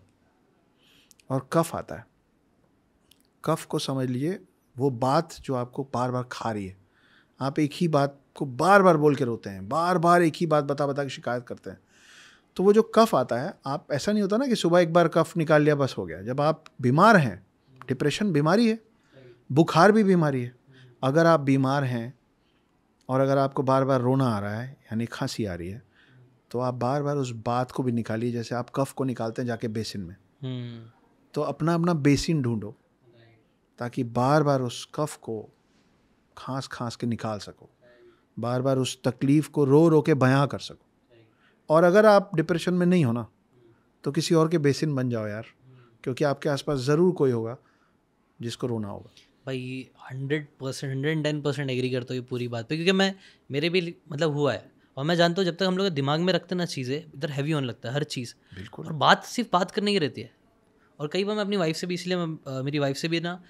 और कफ आता है, कफ को समझ लीजिए वो बात जो आपको बार बार खा रही है। आप एक ही बात को बार बार बोल के रोते हैं, बार बार एक ही बात बता के शिकायत करते हैं। तो वो जो कफ आता है, आप ऐसा नहीं होता ना कि सुबह एक बार कफ निकाल लिया बस हो गया। जब आप बीमार हैं, डिप्रेशन बीमारी है, बुखार भी बीमारी है। अगर आप बीमार हैं और अगर आपको बार बार रोना आ रहा है, यानी खांसी आ रही है, तो आप बार बार उस बात को भी निकालिए, जैसे आप कफ को निकालते हैं जाके बेसिन में। तो अपना अपना बेसिन ढूंढो ताकि बार बार उस कफ को खांस के निकाल सको, बार बार उस तकलीफ़ को रो के बयां कर सको। और अगर आप डिप्रेशन में नहीं हो ना, तो किसी और के बेसिन बन जाओ यार, क्योंकि आपके आसपास ज़रूर कोई होगा जिसको रोना होगा। भाई 100%, 110% एग्री करता हूँ ये पूरी बात पे, क्योंकि मेरे भी मतलब हुआ है, और मैं जानता हूँ जब तक हम लोग दिमाग में रखते ना चीज़ें, इधर हैवी होने लगता है हर चीज़। बिल्कुल। और बात सिर्फ बात करने की रहती है। और कई बार मैं अपनी वाइफ से भी, इसलिए मैं मेरी वाइफ से भी ना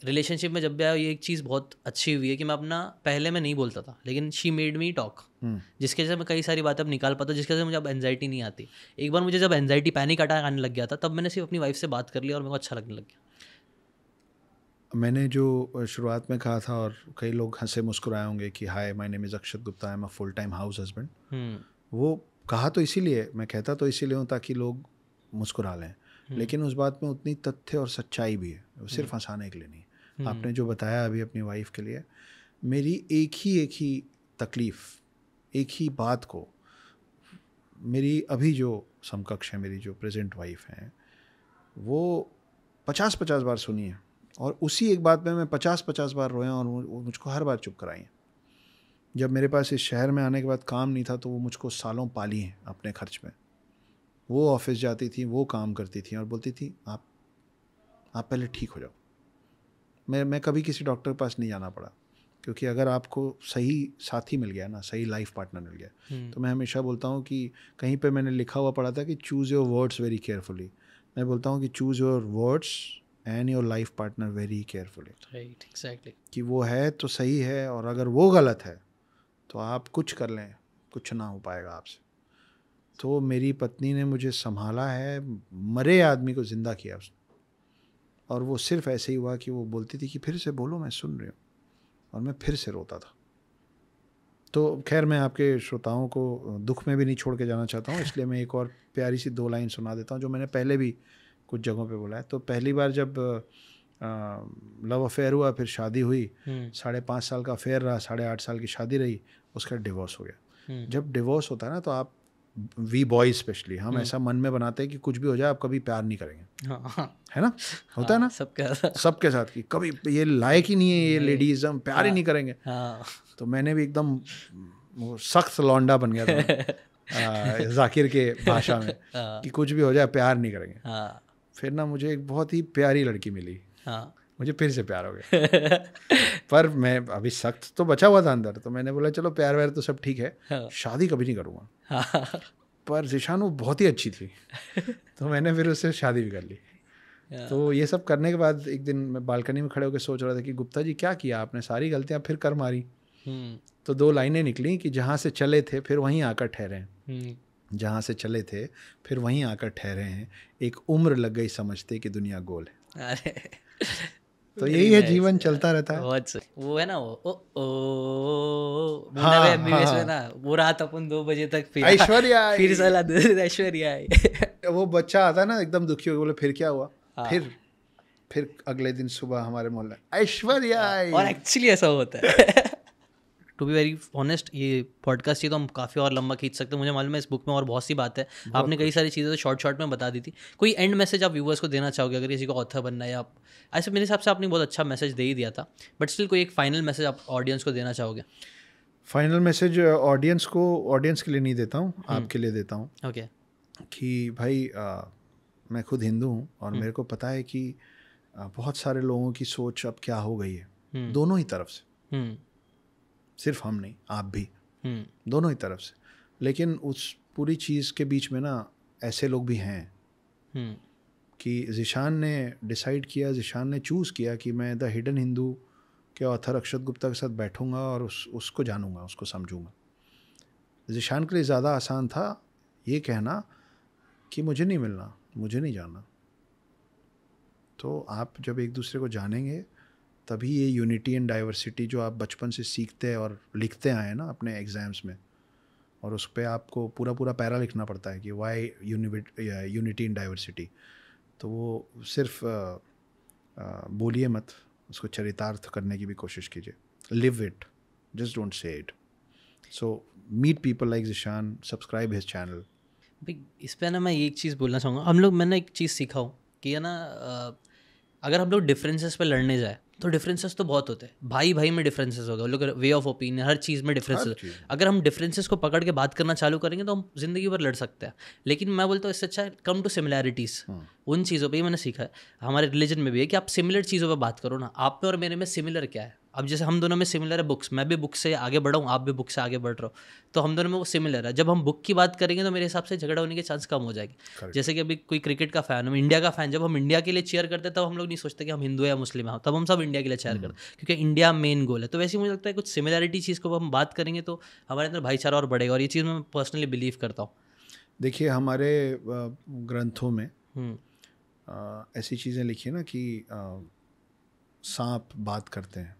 रिलेशनशिप में जब भी आया, ये एक चीज़ बहुत अच्छी हुई है कि मैं अपना, पहले मैं नहीं बोलता था, लेकिन शी मेड मी टॉक, जिसकी वजह से मैं कई सारी बातें अब निकाल पाता हूँ, जिसकी वजह से मुझे अब एंजाइटी नहीं आती। एक बार मुझे जब एंजाइटी, पैनिक अटैक आने लग गया था, तब मैंने सिर्फ अपनी वाइफ से बात कर लिया और मेरे को अच्छा लगने लग गया। मैंने जो शुरुआत में कहा था, और कई लोग हंसे मुस्कुराए होंगे कि hi my name is Akshat Gupta, I am a full time house husband, वो कहा तो इसीलिए, मैं कहता तो इसीलिए हूँ ताकि लोग मुस्कुरा लें, लेकिन उस बात में उतनी तथ्य और सच्चाई भी है, वो सिर्फ हंसाने के लिए नहीं। आपने जो बताया अभी अपनी वाइफ के लिए, मेरी एक ही तकलीफ़, एक ही बात को मेरी अभी जो समकक्ष है, मेरी जो प्रेजेंट वाइफ हैं, वो 50-50 बार सुनी है, और उसी एक बात पे मैं 50-50 बार रोया, और वो मुझको हर बार चुप कराई हैं। जब मेरे पास इस शहर में आने के बाद काम नहीं था, तो वो मुझको सालों पाली हैं अपने खर्च में। वो ऑफिस जाती थी, वो काम करती थी, और बोलती थी आप पहले ठीक हो जाओ। मैं कभी किसी डॉक्टर के पास नहीं जाना पड़ा, क्योंकि अगर आपको सही साथी मिल गया ना, सही लाइफ पार्टनर मिल गया, तो मैं हमेशा बोलता हूँ कि कहीं पे मैंने लिखा हुआ पढ़ा था कि choose your words very carefully. मैं बोलता हूँ कि choose your words and your life partner very carefully. Right, exactly. कि वो है तो सही है, और अगर वो गलत है तो आप कुछ कर लें, कुछ ना हो पाएगा आपसे। तो मेरी पत्नी ने मुझे संभाला है, मरे आदमी को ज़िंदा किया उसने। और वो सिर्फ ऐसे ही हुआ कि वो बोलती थी कि फिर से बोलो, मैं सुन रही हूँ, और मैं फिर से रोता था। तो खैर, मैं आपके श्रोताओं को दुख में भी नहीं छोड़ के जाना चाहता हूँ, इसलिए मैं एक और प्यारी सी 2 लाइन सुना देता हूँ, जो मैंने पहले भी कुछ जगहों पे बोला है। तो पहली बार जब लव अफेयर हुआ, फिर शादी हुई, 5.5 साल का अफेयर रहा, 8.5 साल की शादी रही, उसका डिवोर्स हो गया। जब डिवोर्स होता है ना, तो आप, वी बॉयज स्पेशली, हम ऐसा मन में बनाते हैं कि कुछ भी हो जाए आप कभी प्यार नहीं करेंगे। है ना, होता है ना सबके साथ कि कभी ये लायक ही नहीं है ये लेडीज, हम प्यार ही नहीं करेंगे। तो मैंने भी एकदम वो सख्त लौंडा बन गया था जाकिर के भाषा में कि कुछ भी हो जाए प्यार नहीं करेंगे। फिर ना मुझे एक बहुत ही प्यारी लड़की मिली, मुझे फिर से प्यार हो गया। पर मैं अभी सख्त तो बचा हुआ था अंदर, तो मैंने बोला चलो प्यार व्यार तो सब ठीक है, शादी कभी नहीं करूँगा। पर ज़िशान वो बहुत ही अच्छी थी, तो मैंने फिर उससे शादी भी कर ली। तो ये सब करने के बाद एक दिन मैं बालकनी में खड़े होकर सोच रहा था कि गुप्ता जी क्या किया आपने, सारी गलतियाँ फिर कर मारी। तो 2 लाइनें निकली कि जहाँ से चले थे फिर वहीं आकर ठहरे हैं, जहाँ से चले थे फिर वहीं आकर ठहरे हैं, एक उम्र लग गई समझते कि दुनिया गोल है। तो यही है, जीवन चलता रहता है। बहुत सही। वो है ना वो में ना, वो रात अपन 2 बजे तक ऐश्वर्या फिर सला ऐश्वर्या वो बच्चा आता है ना एकदम दुखी हो, बोले फिर क्या हुआ, फिर अगले दिन सुबह हमारे मोहल्ले ऐश्वर्या। और एक्चुअली ऐसा होता है। टू बी वेरी ऑनेस्ट, ये पॉडकास्ट ये तो हम काफ़ी और लंबा खींच सकते हैं, मुझे मालूम है इस बुक में और बहुत सी बात है, आपने कई सारी चीज़ें तो शॉर्ट में बता दी थी। कोई एंड मैसेज आप व्यूअर्स को देना चाहोगे, अगर किसी को ऑथर बनना है, या आप ऐसे, मेरे हिसाब से आपने बहुत अच्छा मैसेज दे ही दिया था, बट स्टिल कोई एक फाइनल मैसेज आप ऑडियंस को देना चाहोगे? फाइनल मैसेज ऑडियंस के लिए नहीं देता हूँ, आपके लिए देता हूँ। ओके। कि भाई मैं खुद हिंदू हूँ, और मेरे को पता है कि बहुत सारे लोगों की सोच अब क्या हो गई है, दोनों ही तरफ से, सिर्फ हम नहीं, आप भी, दोनों ही तरफ से। लेकिन उस पूरी चीज़ के बीच में ना ऐसे लोग भी हैं कि ज़िशान ने डिसाइड किया, ज़िशान ने चूज़ किया कि मैं द हिडन हिंदू के ऑथर अक्षत गुप्ता के साथ बैठूंगा और उसको जानूंगा, उसको समझूंगा। ज़िशान के लिए ज़्यादा आसान था ये कहना कि मुझे नहीं मिलना, मुझे नहीं जानना। तो आप जब एक दूसरे को जानेंगे, तभी ये यूनिटी एंड डाइवर्सिटी जो आप बचपन से सीखते हैं और लिखते आए हैं ना अपने एग्ज़ाम्स में, और उस पर आपको पूरा पैरा लिखना पड़ता है कि वाई यूनिटी एंड डाइवर्सिटी, तो वो सिर्फ बोलिए मत, उसको चरितार्थ करने की भी कोशिश कीजिए। Live it, just don't say it. So meet people like Zeeshan, subscribe his channel. भाई इस पर ना मैं एक चीज़ बोलना चाहूँगा, मैंने एक चीज़ सीखा हूँ कि है ना, अगर हम लोग डिफरेंसेस पे लड़ने जाए तो डिफरेंसेस तो बहुत होते हैं, भाई भाई में डिफरेंसेस होगा, लोग वे ऑफ ओपिनियन, हर चीज़ में डिफरेंसेस। अगर हम डिफरेंसेस को पकड़ के बात करना चालू करेंगे तो हम जिंदगी भर लड़ सकते हैं। लेकिन मैं बोलता हूँ इससे अच्छा है कम टू सिमिलैरिटीज़। उन चीज़ों पे ही मैंने सीखा है, हमारे रिलीजन में भी है कि आप सिमिलर चीज़ों पे बात करो ना। आप में और मेरे में सिमिलर क्या है? अब जैसे हम दोनों में सिमिलर है बुक्स, मैं भी बुक से आगे बढ़ा हूँ, आप भी बुक से आगे बढ़ रहे हो, तो हम दोनों में वो सिमिलर है। जब हम बुक की बात करेंगे तो मेरे हिसाब से झगड़ा होने के चांस कम हो जाएगी। जैसे कि अभी कोई क्रिकेट का फैन, हम इंडिया का फैन, जब हम इंडिया के लिए चेयर करते हैं तब हम लोग नहीं सोचते कि हम हिंदू या मुस्लिम हैं, तब हम सब इंडिया के लिए चेयर करते हैं क्योंकि इंडिया मेन गोल है। तो वैसे ही मुझे लगता है कुछ सिमिलैरिटी चीज़ को हम बात करेंगे तो हमारे अंदर भाईचारा और बढ़ेगा, और ये चीज़ मैं पर्सनली बिलीव करता हूँ। देखिए हमारे ग्रंथों में ऐसी चीज़ें लिखी है ना कि सांप बात करते हैं,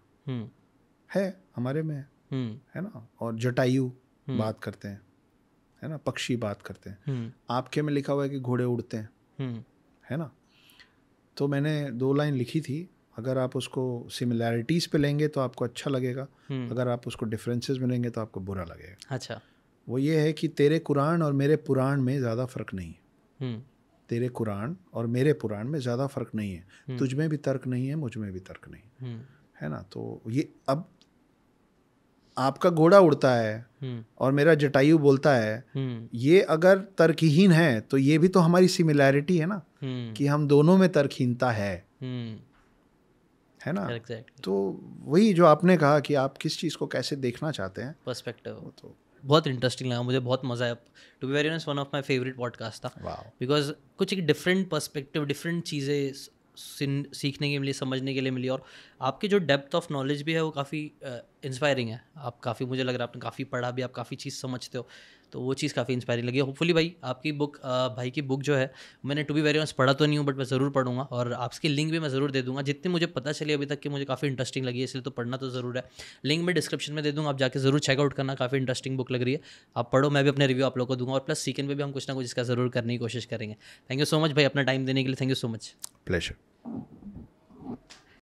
है हमारे में है ना, और जटायु बात करते हैं, है ना, पक्षी बात करते हैं। आपके में लिखा हुआ है कि घोड़े उड़ते हैं, है ना। तो मैंने 2 लाइन लिखी थी, अगर आप उसको सिमिलैरिटीज़ पे लेंगे तो आपको अच्छा लगेगा, अगर आप उसको डिफरेंसेस में लेंगे तो आपको बुरा लगेगा। अच्छा। वो ये है कि तेरे कुरान और मेरे पुराण में ज़्यादा फ़र्क नहीं है। तेरे कुरान और मेरे पुराण में ज़्यादा फ़र्क नहीं है। तुझ में भी तर्क नहीं है, मुझ में भी तर्क नहीं है ना। तो ये अब आपका घोड़ा उड़ता है और मेरा जटायु बोलता है, ये अगर तर्कहीन है तो ये भी तो हमारी सिमिलैरिटी है ना, कि हम दोनों में तर्कहीनता है ना। तो वही जो आपने कहा कि आप किस चीज़ को कैसे देखना चाहते हैं, पर्सपेक्टिव, तो बहुत इंटरेस्टिंग लगा मुझे, बहुत मज़ा आया। To be very honest one of my favourite podcast था, बिकॉज कुछ एक डिफरेंट पर्सपेक्टिव, डिफरेंट चीज़ें सीखने के लिए, समझने के लिए मिली, और आपकी जो डेप्थ ऑफ नॉलेज भी है वो काफ़ी इंस्पायरिंग है। आप काफ़ी, मुझे लग रहा है आपने काफ़ी पढ़ा भी, आप काफ़ी चीज़ समझते हो, तो वो चीज़ काफ़ी इंस्पायरिंग लगी। होपफुली भाई आपकी बुक, भाई की बुक जो है, मैंने टू बी वेरी ऑनेस्ट पढ़ा तो नहीं हूँ बट मैं ज़रूर पढ़ूंगा, और आपकी लिंक भी मैं ज़रूर दे दूँगा। जितनी मुझे पता चली अभी तक कि मुझे काफ़ी इंटरेस्टिंग लगी है, इसलिए तो पढ़ना तो ज़रूर है। लिंक मैं डिस्क्रिप्शन में दे दूँगा, आप जाके ज़रूर चेकआउट करना, काफ़ी इंटरेस्टिंग बुक लग रही है, आप पढ़ो। मैं भी अपने रिव्यू आप लोगों को दूँगा, और प्लस सीकेंड पे भी हम कुछ ना कुछ इसका ज़रूर करने की कोशिश करेंगे। थैंक यू सो मच भाई अपना टाइम देने के लिए, thank you so much. Pleasure.